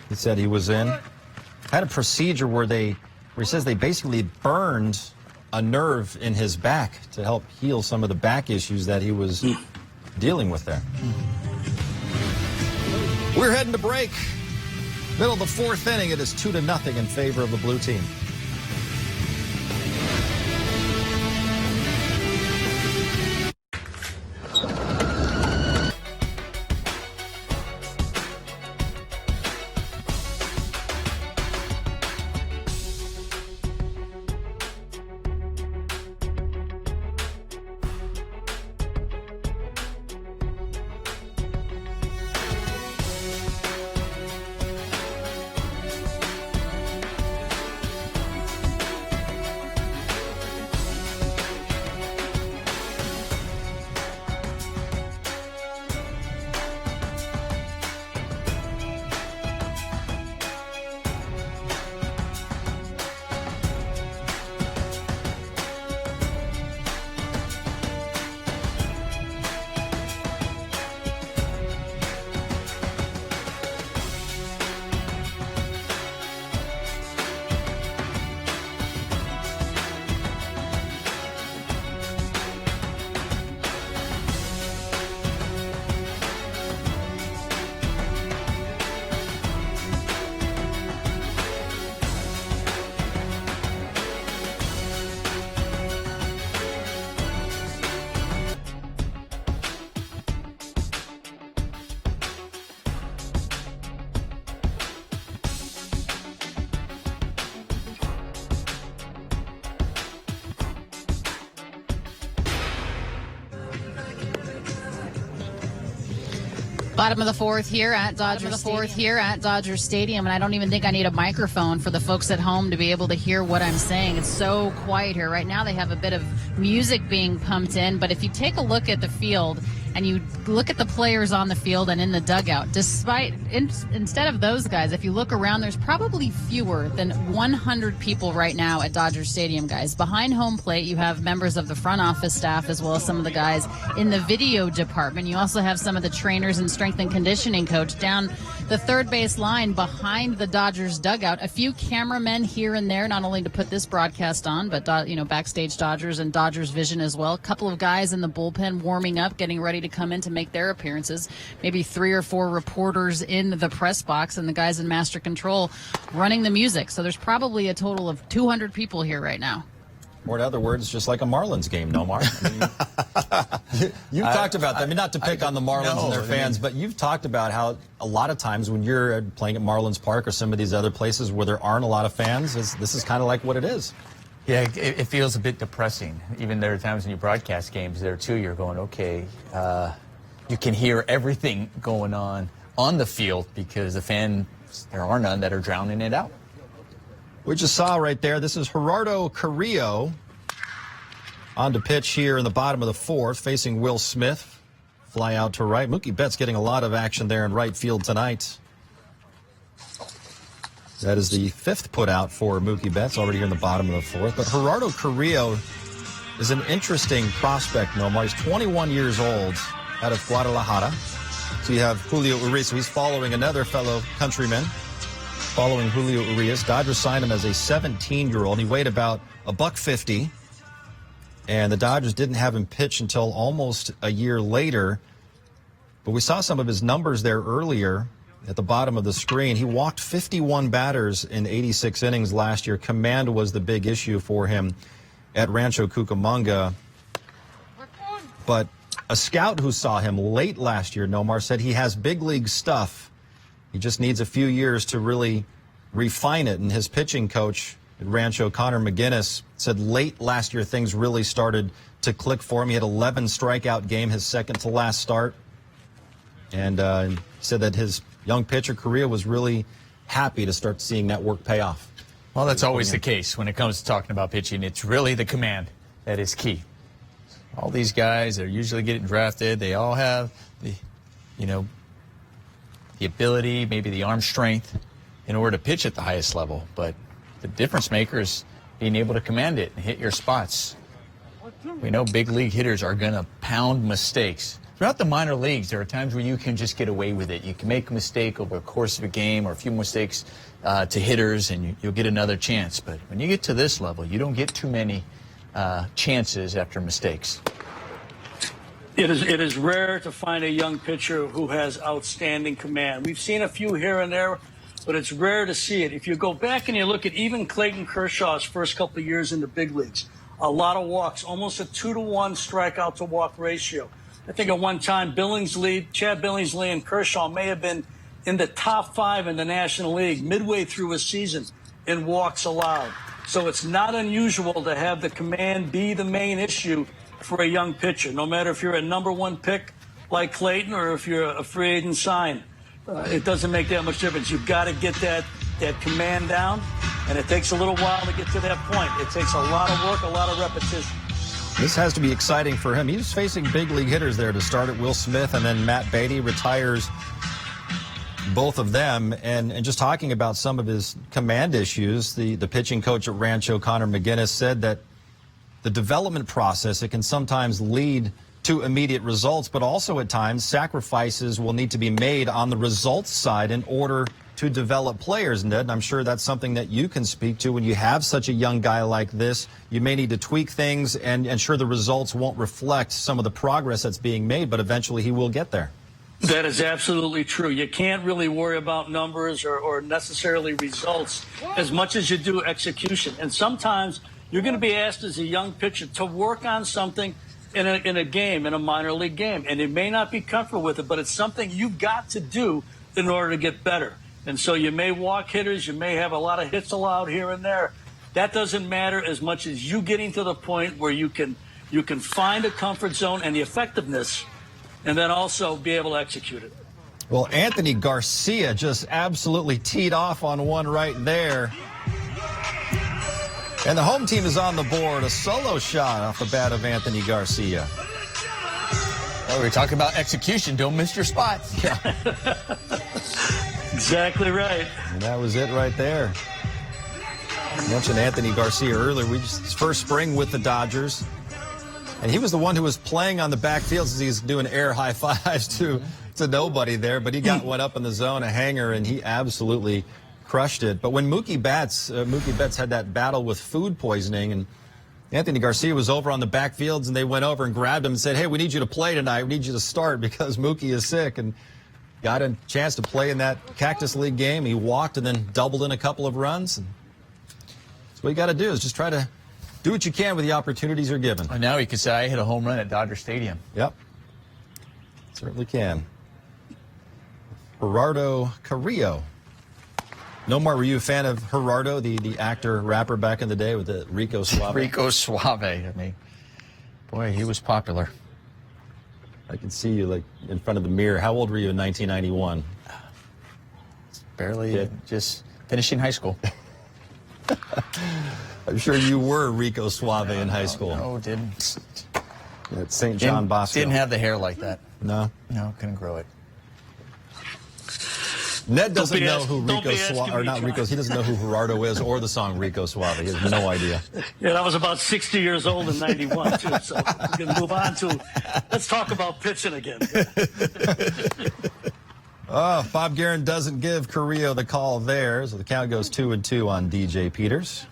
he said he was in. Had a procedure where he says they basically burned a nerve in his back to help heal some of the back issues that he was dealing with there. We're heading to break. Middle of the 4th inning, it is 2-0 in favor of the blue team. Bottom of the fourth here at Dodger Stadium, and I don't even think I need a microphone for the folks at home to be able to hear what I'm saying. It's so quiet here. Right now they have a bit of music being pumped in, but if you take a look at the field and you look at the players on the field and in the dugout, instead of those guys, if you look around, there's probably fewer than 100 people right now at Dodger Stadium, guys. Behind home plate, you have members of the front office staff as well as some of the guys in the video department. You also have some of the trainers and strength and conditioning coach down the third base line behind the Dodgers dugout. A few cameramen here and there, not only to put this broadcast on, but backstage Dodgers and Dodgers Vision as well. A couple of guys in the bullpen warming up, getting ready to come in to make their appearances. Maybe 3 or 4 reporters in the press box, and the guys in master control running the music. So there's probably a total of 200 people here right now. Or in other words, just like a Marlins game, Nomar. You've talked about that. I mean, not to pick on the Marlins and their fans, but you've talked about how a lot of times when you're playing at Marlins Park or some of these other places where there aren't a lot of fans, this is kind of like what it is. Yeah, it feels a bit depressing. Even there are times when you broadcast games there, too, you're going, okay, you can hear everything going on the field because the fans, there are none that are drowning it out. We just saw right there, this is Julio Caruso on to pitch here in the bottom of the fourth, facing Will Smith. Fly out to right. Mookie Betts getting a lot of action there in right field tonight. That is the 5th put out for Mookie Betts, already here in the bottom of the fourth. But Julio Caruso is an interesting prospect, Nomar. He's 21 years old, out of Guadalajara. So you have Julio Urias, so he's following another fellow countryman. Following Julio Urias, Dodgers signed him as a 17-year-old. He weighed about $150, and the Dodgers didn't have him pitch until almost a year later. But we saw some of his numbers there earlier at the bottom of the screen. He walked 51 batters in 86 innings last year. Command was the big issue for him at Rancho Cucamonga. But a scout who saw him late last year, Nomar, said he has big league stuff. He just needs a few years to really refine it. And his pitching coach at Rancho, Connor McGinnis, said late last year things really started to click for him. He had 11 strikeout game, his second to last start. And he said that his young pitcher career was really happy to start seeing that work pay off. Well, that's always the case when it comes to talking about pitching. It's really the command that is key. All these guys, they're usually getting drafted. They all have the ability, maybe the arm strength in order to pitch at the highest level. But the difference maker is being able to command it and hit your spots. We know big league hitters are going to pound mistakes. Throughout the minor leagues, there are times where you can just get away with it. You can make a mistake over the course of a game or a few mistakes to hitters, and you'll get another chance. But when you get to this level, you don't get too many chances after mistakes. It is rare to find a young pitcher who has outstanding command. We've seen a few here and there, but it's rare to see it. If you go back and you look at even Clayton Kershaw's first couple of years in the big leagues, a lot of walks, almost a 2-to-1 strikeout to walk ratio. I think at one time Chad Billingsley and Kershaw may have been in the top 5 in the National League midway through a season in walks allowed. So it's not unusual to have the command be the main issue for a young pitcher, no matter if you're a #1 pick like Clayton or if you're a free agent sign. It doesn't make that much difference. You've got to get that command down, and it takes a little while to get to that point. It takes a lot of work, a lot of repetition. This has to be exciting for him. He's facing big league hitters there to start at Will Smith, and then Matt Beatty retires both of them. And just talking about some of his command issues, the pitching coach at Rancho, Connor McGinnis, said that the development process, it can sometimes lead to immediate results, but also at times sacrifices will need to be made on the results side in order to develop players, Ned. And I'm sure that's something that you can speak to when you have such a young guy like this. You may need to tweak things and ensure the results won't reflect some of the progress that's being made, but eventually he will get there. That is absolutely true. You can't really worry about numbers or necessarily results as much as you do execution. And sometimes you're going to be asked as a young pitcher to work on something in a game, in a minor league game. And you may not be comfortable with it, but it's something you've got to do in order to get better. And so you may walk hitters, you may have a lot of hits allowed here and there. That doesn't matter as much as you getting to the point where you can find a comfort zone and the effectiveness, and then also be able to execute it. Well, Anthony Garcia just absolutely teed off on one right there. And the home team is on the board. A solo shot off the bat of Anthony Garcia. Well, we were talking about execution. Don't miss your spots. Yeah. Exactly right. And that was it right there. I mentioned Anthony Garcia earlier. His first spring with the Dodgers. And he was the one who was playing on the backfield as he's doing air high fives to nobody there. But he got one up in the zone, a hanger, and he absolutely crushed it. But when Mookie Betts had that battle with food poisoning, and Anthony Garcia was over on the backfields, and they went over and grabbed him and said, hey, we need you to play tonight. We need you to start because Mookie is sick. And got a chance to play in that Cactus League game. He walked and then doubled in a couple of runs. And that's what you got to do, is just try to do what you can with the opportunities you're given. And now he can say, I hit a home run at Dodger Stadium. Yep. Certainly can. Gerardo Carrillo. Nomar, were you a fan of Gerardo, the actor, rapper back in the day with the Rico Suave? Rico Suave. I mean, boy, he was popular. I can see you like in front of the mirror. How old were you in 1991? Barely just finishing high school. I'm sure you were Rico Suave in high school. No, didn't. At St. John Bosco. Didn't have the hair like that. No? No, couldn't grow it. Ned doesn't know who Rico Suave, or not Rico, he doesn't know who Gerardo is or the song Rico Suave. He has no idea. Yeah, I was about 60 years old in 91, too. So we're going to move on to, let's talk about pitching again. Bob Guerin doesn't give Carrillo the call there, so the count goes 2-2 on DJ Peters.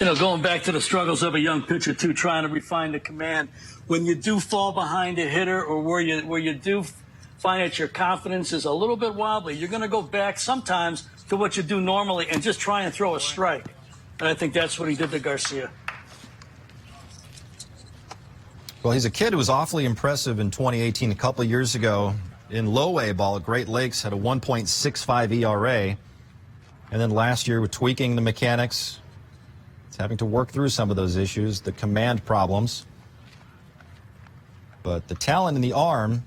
You know, going back to the struggles of a young pitcher, too, trying to refine the command. When you do fall behind a hitter, or where you do find that your confidence is a little bit wobbly, you're going to go back sometimes to what you do normally and just try and throw a strike. And I think that's what he did to Garcia. Well, he's a kid who was awfully impressive in 2018. A couple of years ago in low-A ball at Great Lakes, had a 1.65 ERA. And then last year with tweaking the mechanics, he's having to work through some of those issues, the command problems. But the talent in the arm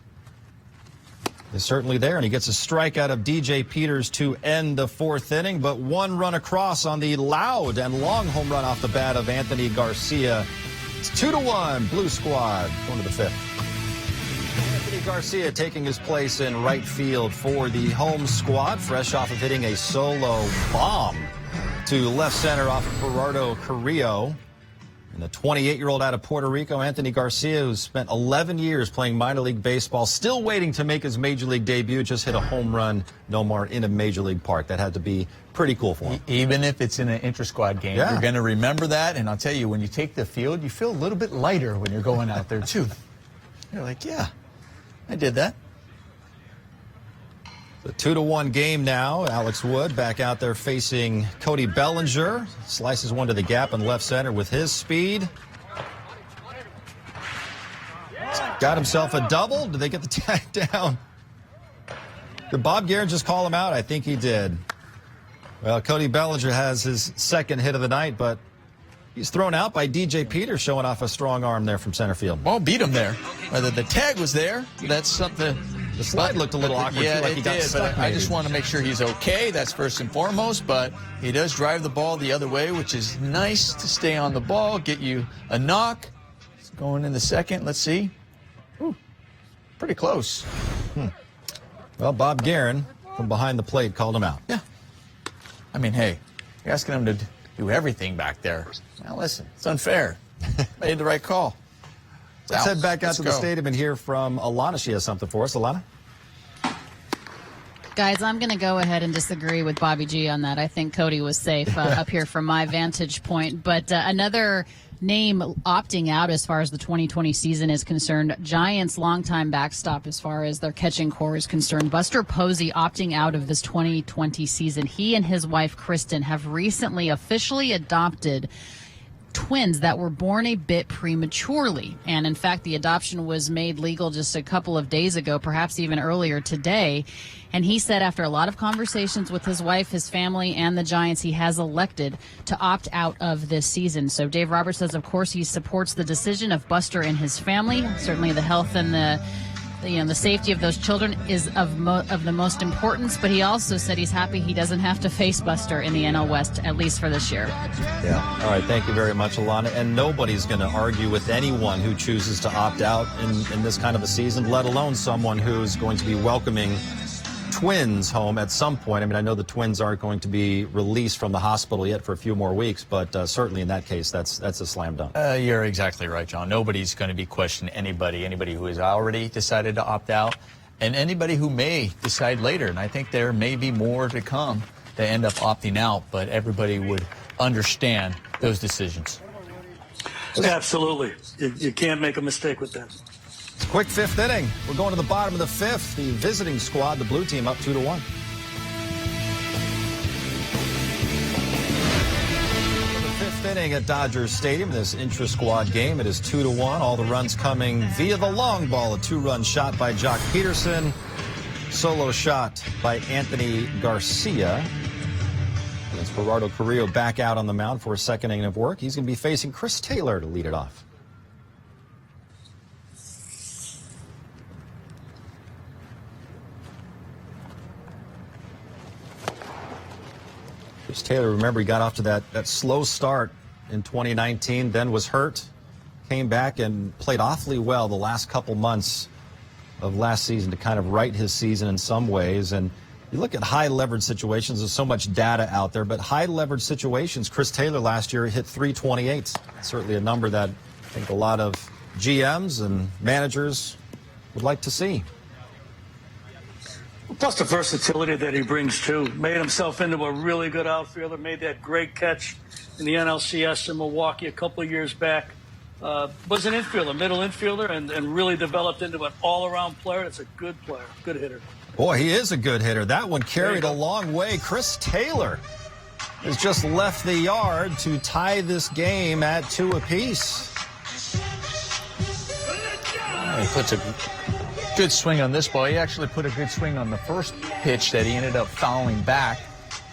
is certainly there, and he gets a strikeout of DJ Peters to end the fourth inning, but one run across on the loud and long home run off the bat of Anthony Garcia. It's 2-1, Blue Squad going to the fifth. Anthony Garcia taking his place in right field for the home squad, fresh off of hitting a solo bomb to left center off of Gerardo Carrillo. And the 28-year-old out of Puerto Rico, Anthony Garcia, who's spent 11 years playing minor league baseball, still waiting to make his major league debut, just hit a home run, Nomar, in a major league park. That had to be pretty cool for him. Even if it's in an intra-squad game, you're going to remember that. And I'll tell you, when you take the field, you feel a little bit lighter when you're going out there, too. You're like, yeah, I did that. The 2-1 game now. Alex Wood back out there facing Cody Bellinger. Slices one to the gap in left center with his speed. Got himself a double. Did they get the tag down? Did Bob Guerin just call him out? I think he did. Well, Cody Bellinger has his second hit of the night, but he's thrown out by DJ Peters, showing off a strong arm there from center field. Well, beat him there. Whether the tag was there, that's something. The slide looked a little awkward, yeah, too, like he got stuck, but I just want to make sure he's okay. That's first and foremost, but he does drive the ball the other way, which is nice to stay on the ball, get you a knock. It's going in the second. Let's see. Ooh, pretty close. Well, Bob Guerin from behind the plate called him out. Yeah. I mean, hey, you're asking him to do everything back there. Now, listen, it's unfair. Made the right call. Let's head back out to the stadium and hear from Alana. She has something for us. Alana? Guys, I'm going to go ahead and disagree with Bobby G on that. I think Cody was safe up here from my vantage point. But another name opting out as far as the 2020 season is concerned, Giants' longtime backstop as far as their catching core is concerned, Buster Posey opting out of this 2020 season. He and his wife, Kristen, have recently officially adopted twins that were born a bit prematurely. And in fact, the adoption was made legal just a couple of days ago, perhaps even earlier today. And he said after a lot of conversations with his wife, his family, and the Giants, he has elected to opt out of this season. So Dave Roberts says, of course, he supports the decision of Buster and his family. Certainly the health and the the safety of those children is of the most importance, but he also said he's happy he doesn't have to face Buster in the NL West, at least for this year. Yeah. All right. Thank you very much, Alana. And nobody's going to argue with anyone who chooses to opt out in this kind of a season, let alone someone who's going to be welcoming Twins home at some point. I mean, I know the Twins aren't going to be released from the hospital yet for a few more weeks, but certainly in that case, that's a slam dunk. You're exactly right, John. Nobody's going to be questioning anybody who has already decided to opt out, and anybody who may decide later. And I think there may be more to come that end up opting out, but everybody would understand those decisions. Absolutely. You can't make a mistake with that. Quick fifth inning. We're going to the bottom of the fifth. The visiting squad, the blue team, up 2-1. The fifth inning at Dodgers Stadium, this intra-squad game. It is 2-1. All the runs coming via the long ball. A 2-run shot by Jock Peterson. Solo shot by Anthony Garcia. And it's Gerardo Carrillo back out on the mound for a second inning of work. He's going to be facing Chris Taylor to lead it off. Taylor, remember, he got off to that slow start in 2019, then was hurt, came back and played awfully well the last couple months of last season to kind of right his season in some ways. And you look at high leverage situations, there's so much data out there, but high leverage situations, Chris Taylor last year hit 328. Certainly a number that I think a lot of GMs and managers would like to see. Plus the versatility that he brings, too. Made himself into a really good outfielder, made that great catch in the NLCS in Milwaukee a couple of years back. Was an infielder, middle infielder, and really developed into an all-around player. It's a good player, good hitter. Boy, he is a good hitter. That one carried a long way. Chris Taylor has just left the yard to tie this game at 2 apiece. He puts a good swing on this ball. He actually put a good swing on the first pitch that he ended up fouling back,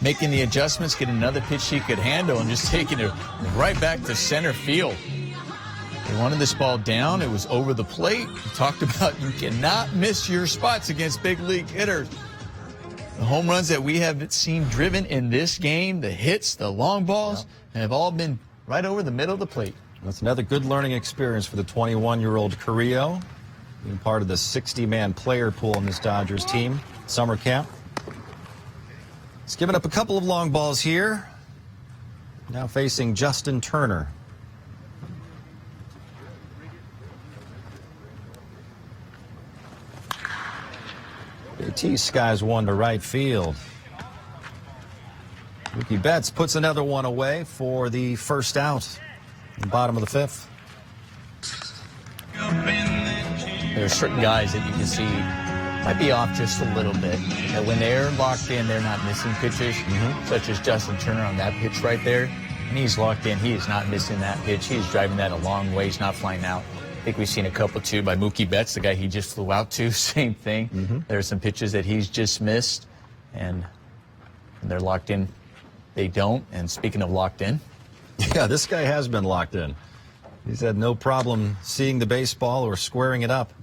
making the adjustments, getting another pitch he could handle, and just taking it right back to center field. He wanted this ball down. It was over the plate. He talked about you cannot miss your spots against big league hitters. The home runs that we have seen driven in this game, the hits, the long balls, have all been right over the middle of the plate. That's another good learning experience for the 21-year-old Carrillo, being part of the 60-man player pool in this Dodgers team, summer camp. He's given up a couple of long balls here. Now facing Justin Turner. JT skies one to right field. Mookie Betts puts another one away for the first out in the bottom of the fifth. There are certain guys that you can see might be off just a little bit. And when they're locked in, they're not missing pitches, such as Justin Turner on that pitch right there. And he's locked in. He is not missing that pitch. He's driving that a long way. He's not flying out. I think we've seen a couple, too, by Mookie Betts, the guy he just flew out to. Same thing. There are some pitches that he's just missed, and when they're locked in, they don't. And speaking of locked in. Yeah, this guy has been locked in. He's had no problem seeing the baseball or squaring it up.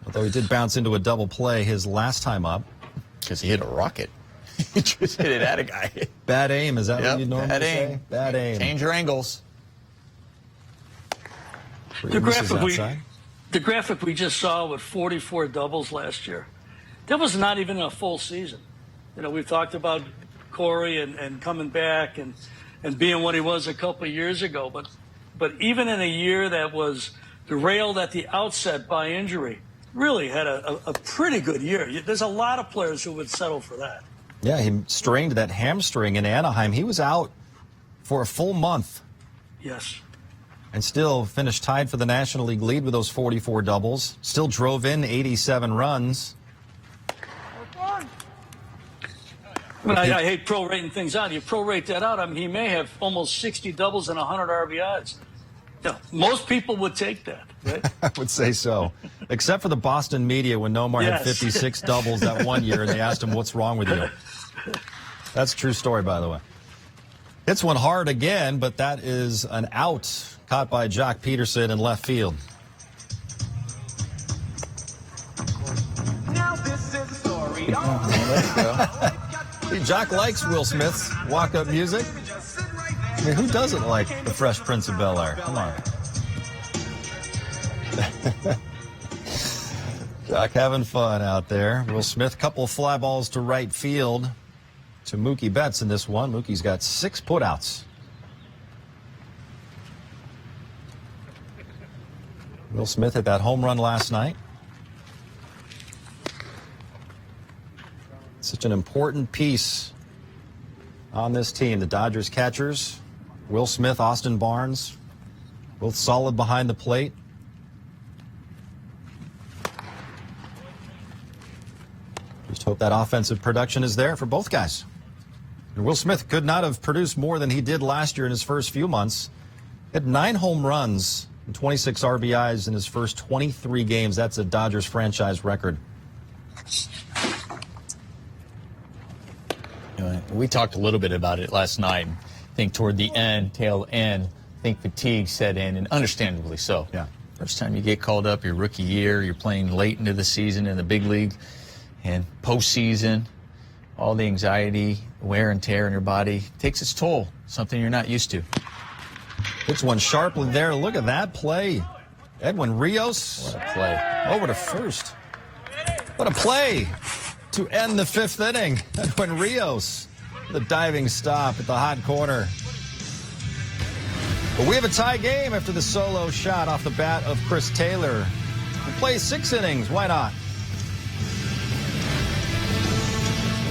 Although he did bounce into a double play his last time up. Because he hit a rocket. He just hit it at a guy. Bad aim, is that what you normally bad say? aim. Bad aim. Change your angles. The graphic we just saw with 44 doubles last year, that was not even a full season. You know, we've talked about Corey and coming back and being what he was a couple of years ago. But even in a year that was derailed at the outset by injury, really had a pretty good year. There's a lot of players who would settle for that. Yeah, he strained that hamstring in Anaheim. He was out for a full month. Yes. And still finished tied for the National League lead with those 44 doubles. Still drove in 87 runs. I hate prorating things out. You prorate that out, I mean, he may have almost 60 doubles and 100 RBIs. Yeah, most people would take that, right? I would say so. Except for the Boston media when Nomar had 56 doubles that one year, and they asked him, what's wrong with you? That's a true story, by the way. Hits one hard again, but that is an out caught by Jock Peterson in left field. Jock likes Will Smith's walk-up music. I mean, who doesn't like The Fresh Prince of Bel-Air? Come on. Jock having fun out there. Will Smith, couple fly balls to right field to Mookie Betts in this one. Mookie's got 6 putouts. Will Smith hit that home run last night. Such an important piece on this team. The Dodgers catchers, Will Smith, Austin Barnes, both solid behind the plate. Just hope that offensive production is there for both guys. And Will Smith could not have produced more than he did last year in his first few months. He had 9 home runs and 26 RBIs in his first 23 games. That's a Dodgers franchise record. We talked a little bit about it last night. I think toward the end, tail end, I think fatigue set in, and understandably so. Yeah. First time you get called up, your rookie year, you're playing late into the season in the big league, and postseason, all the anxiety, wear and tear in your body takes its toll, something you're not used to. Hits one sharply there. Look at that play. Edwin Reyes. What a play. Over to first. What a play to end the 5th inning. Edwin Reyes, the diving stop at the hot corner. But we have a tie game after the solo shot off the bat of Chris Taylor. He plays 6 innings. Why not?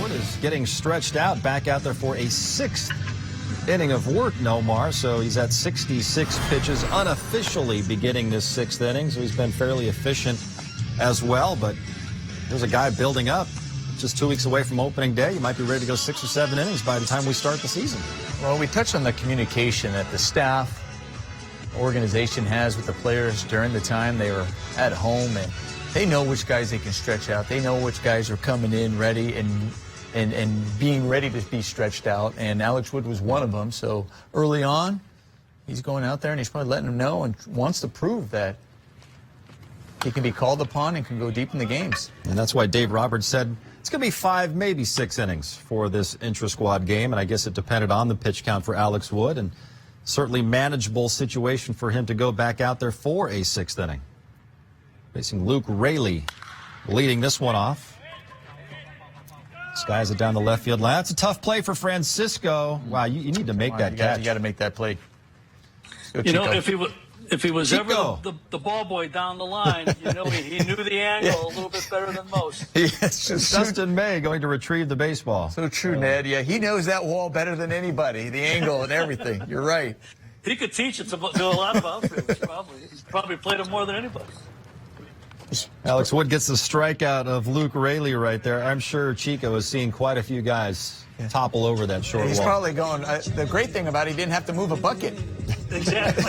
Wood is getting stretched out, back out there for a 6th inning of work, Nomar. So he's at 66 pitches unofficially beginning this 6th inning. So he's been fairly efficient as well. But there's a guy building up. Just 2 weeks away from opening day. You might be ready to go 6 or 7 innings by the time we start the season. Well, we touched on the communication that the staff, organization has with the players during the time they were at home, and they know which guys they can stretch out. They know which guys are coming in ready and being ready to be stretched out, and Alex Wood was one of them. So early on, he's going out there and he's probably letting them know and wants to prove that he can be called upon and can go deep in the games. And that's why Dave Roberts said it's going to be 5, maybe 6 innings for this intra-squad game, and I guess it depended on the pitch count for Alex Wood, and certainly manageable situation for him to go back out there for a 6th inning. Facing Luke Rayleigh, leading this one off. Skies it down the left field line. That's a tough play for Francisco. Wow, you need to make that catch. You got to make that play. You know, if he was ever the ball boy down the line, you know, he knew the angle a little bit better than most. Yes, Dustin May going to retrieve the baseball. So true, Ned. Yeah, he knows that wall better than anybody, the angle and everything. You're right. He could teach it to a lot of outfielders, probably. He's probably played it more than anybody. Alex Wood gets the strikeout of Luke Rayleigh right there. I'm sure Chico has seen quite a few guys topple over that short wall. He's probably going, the great thing about it, he didn't have to move a bucket. Exactly.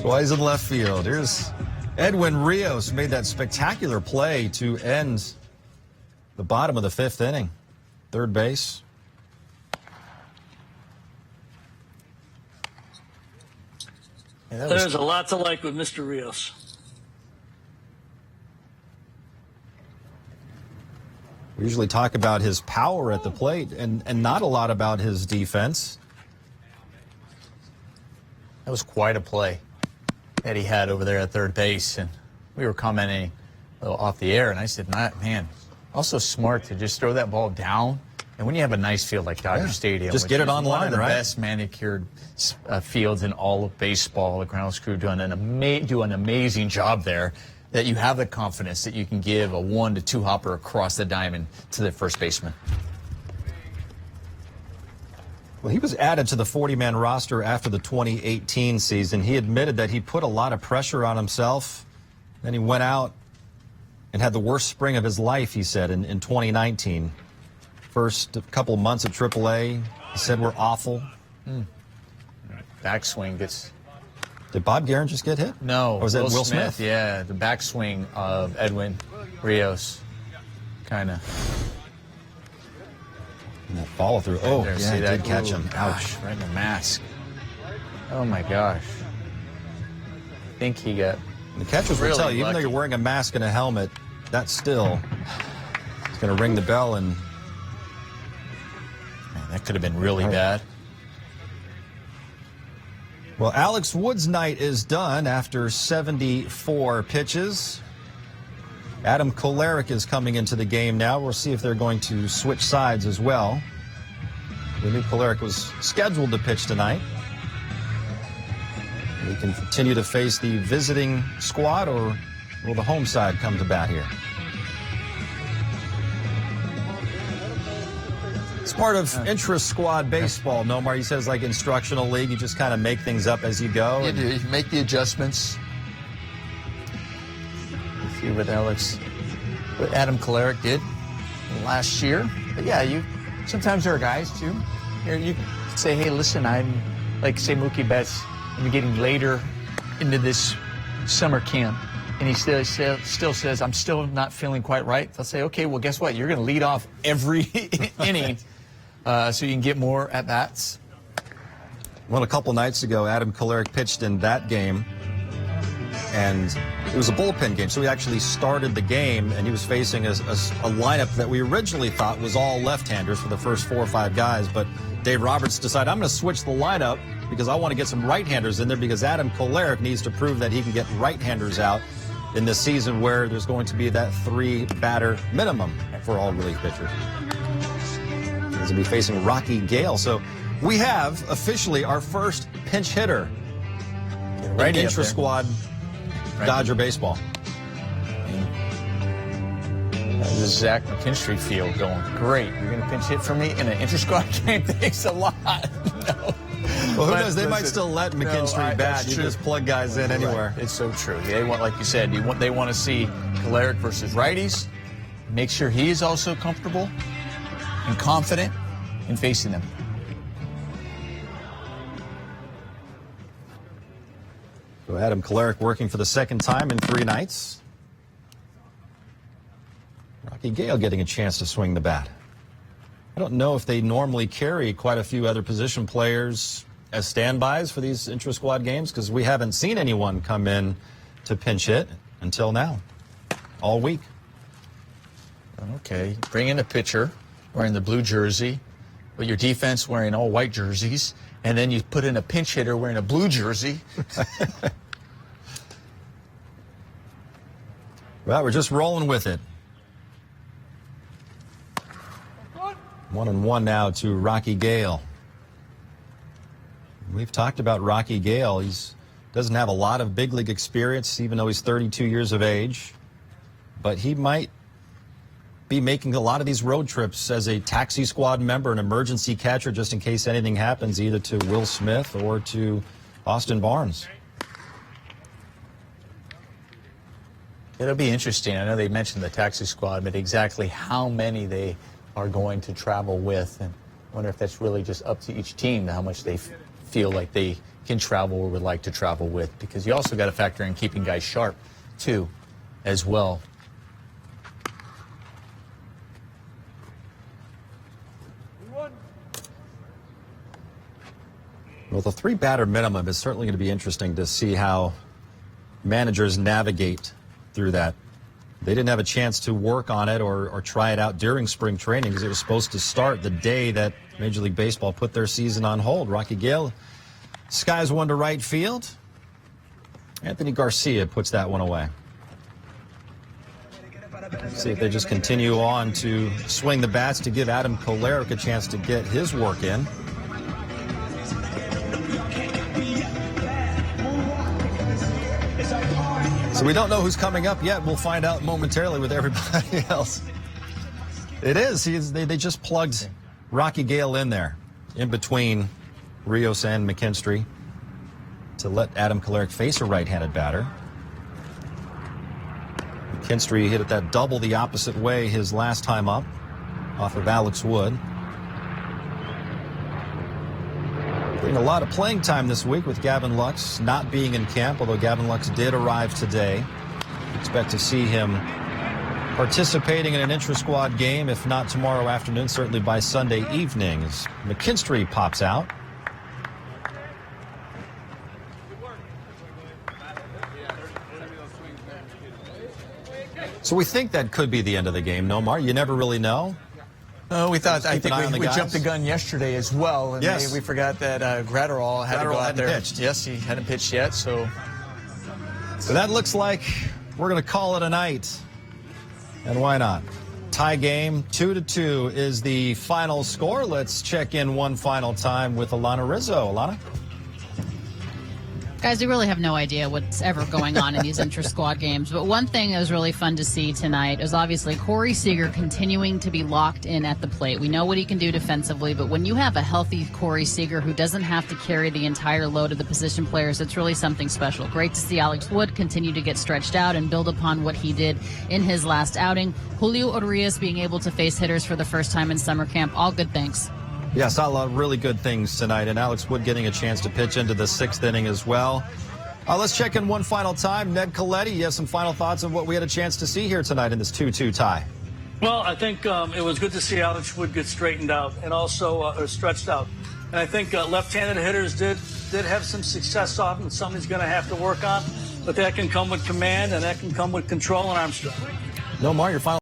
So why he's in left field. Here's Edwin Reyes, made that spectacular play to end the bottom of the 5th inning. Third base. There's a lot to like with Mr. Reyes. We usually talk about his power at the plate and not a lot about his defense. That was quite a play that he had over there at third base. And we were commenting a little off the air, and I said, man, also smart to just throw that ball down. And when you have a nice field like Dodger Stadium, just get it on line, one of the right? best manicured fields in all of baseball, the grounds crew doing an amazing job there, that you have the confidence that you can give a 1 to 2 hopper across the diamond to the first baseman. Well, he was added to the 40-man roster after the 2018 season. He admitted that he put a lot of pressure on himself. Then he went out and had the worst spring of his life, he said, in 2019. First couple months at AAA, he said, were awful. Backswing gets... Did Bob Guerin just get hit? No. Or was that Will Smith? Yeah, the backswing of Edwin Reyes. Kind of. And that follow through. Oh, there, yeah, see that? did catch him. Ouch. Right in the mask. Oh, my gosh. I think he got The catchers will Really tell you, even though lucky. you're wearing a mask and a helmet, that still is going to ring the bell. And Man, that could have been really bad. well, Alex Wood's night is done after 74 pitches. Adam Kolarek is coming into the game now. We'll see if they're going to switch sides as well. We knew Kolarek was scheduled to pitch tonight. We can continue to face the visiting squad, or will the home side come to bat here? It's part of intra-squad baseball, Nomar. He says, like instructional league, you just kind of make things up as you go. You do. You make the adjustments. You see what Adam Kolarek did last year. But yeah, sometimes there are guys too. You say, hey, listen, I'm like say Mookie Betts. I'm getting later into this summer camp, and he still says, I'm still not feeling quite right. They'll say, okay, well, guess what? You're going to lead off every inning so you can get more at-bats. Well, a couple nights ago, Adam Kolarek pitched in that game, and it was a bullpen game, so he actually started the game, and he was facing a lineup that we originally thought was all left-handers for the first 4 or 5 guys, but Dave Roberts decided, I'm going to switch the lineup because I want to get some right-handers in there, because Adam Kolarek needs to prove that he can get right-handers out in this season where there's going to be that 3-batter minimum for all relief pitchers. He's going to be facing Rocky Gale. So we have officially our first pinch hitter in intra-squad Dodger baseball. The Zach McKinstry field going, great. You're going to pinch hit for me in an inter-squad game? Thanks a lot. No. Well, who knows? They might still let McKinstry bat. You just plug guys in anywhere. It's so true. They want, like you said, they want to see Kolarek versus righties. Make sure he is also comfortable and confident in facing them. So Adam Kolarek working for the second time in 3 nights. Rocky Gale getting a chance to swing the bat. I don't know if they normally carry quite a few other position players as standbys for these intra-squad games, because we haven't seen anyone come in to pinch hit until now, all week. Okay, bring in a pitcher wearing the blue jersey, with your defense wearing all white jerseys, and then you put in a pinch hitter wearing a blue jersey. Well, we're just rolling with it. 1-1 now to Rocky Gale. We've talked about Rocky Gale. He doesn't have a lot of big league experience, even though he's 32 years of age. But he might be making a lot of these road trips as a taxi squad member, an emergency catcher, just in case anything happens, either to Will Smith or to Austin Barnes. It'll be interesting. I know they mentioned the taxi squad, but exactly how many they are going to travel with, and I wonder if that's really just up to each team, how much they feel like they can travel or would like to travel with, because you also got to factor in keeping guys sharp too as well. Well, the 3-batter minimum is certainly going to be interesting to see how managers navigate through that. They didn't have a chance to work on it or try it out during spring training, because it was supposed to start the day that Major League Baseball put their season on hold. Rocky Gale skies one to right field. Anthony Garcia puts that one away. See if they just continue on to swing the bats to give Adam Kolarek a chance to get his work in. So we don't know who's coming up yet. We'll find out momentarily with everybody else. It is. They just plugged Rocky Gale in there, in between Reyes and McKinstry, to let Adam Kolarek face a right-handed batter. McKinstry hit it that double the opposite way his last time up, off of Alex Wood. Getting a lot of playing time this week with Gavin Lux not being in camp, although Gavin Lux did arrive today. Expect to see him participating in an intra-squad game, if not tomorrow afternoon, certainly by Sunday evening, as McKinstry pops out. So we think that could be the end of the game, no, Mark? You never really know. I think we guys. jumped the gun yesterday as well, and yes. we forgot that Gratterall had to go out there. Pitched. Yes, he hadn't pitched yet, so that looks like we're going to call it a night. And why not? Tie game, 2-2 is the final score. Let's check in one final time with Alana Rizzo. Alana? Guys, we really have no idea what's ever going on in these intra-squad games. But one thing that was really fun to see tonight is obviously Corey Seager continuing to be locked in at the plate. We know what he can do defensively, but when you have a healthy Corey Seager who doesn't have to carry the entire load of the position players, it's really something special. Great to see Alex Wood continue to get stretched out and build upon what he did in his last outing. Julio Reyes being able to face hitters for the first time in summer camp. All good things. Yeah, saw a lot of really good things tonight, and Alex Wood getting a chance to pitch into the 6th inning as well. Let's check in one final time. Ned Colletti, you have some final thoughts on what we had a chance to see here tonight in this 2-2 tie? Well, I think it was good to see Alex Wood get straightened out and also stretched out. And I think left-handed hitters did have some success off, and something he's going to have to work on. But that can come with command, and that can come with control and arm strength. No, Mar, your final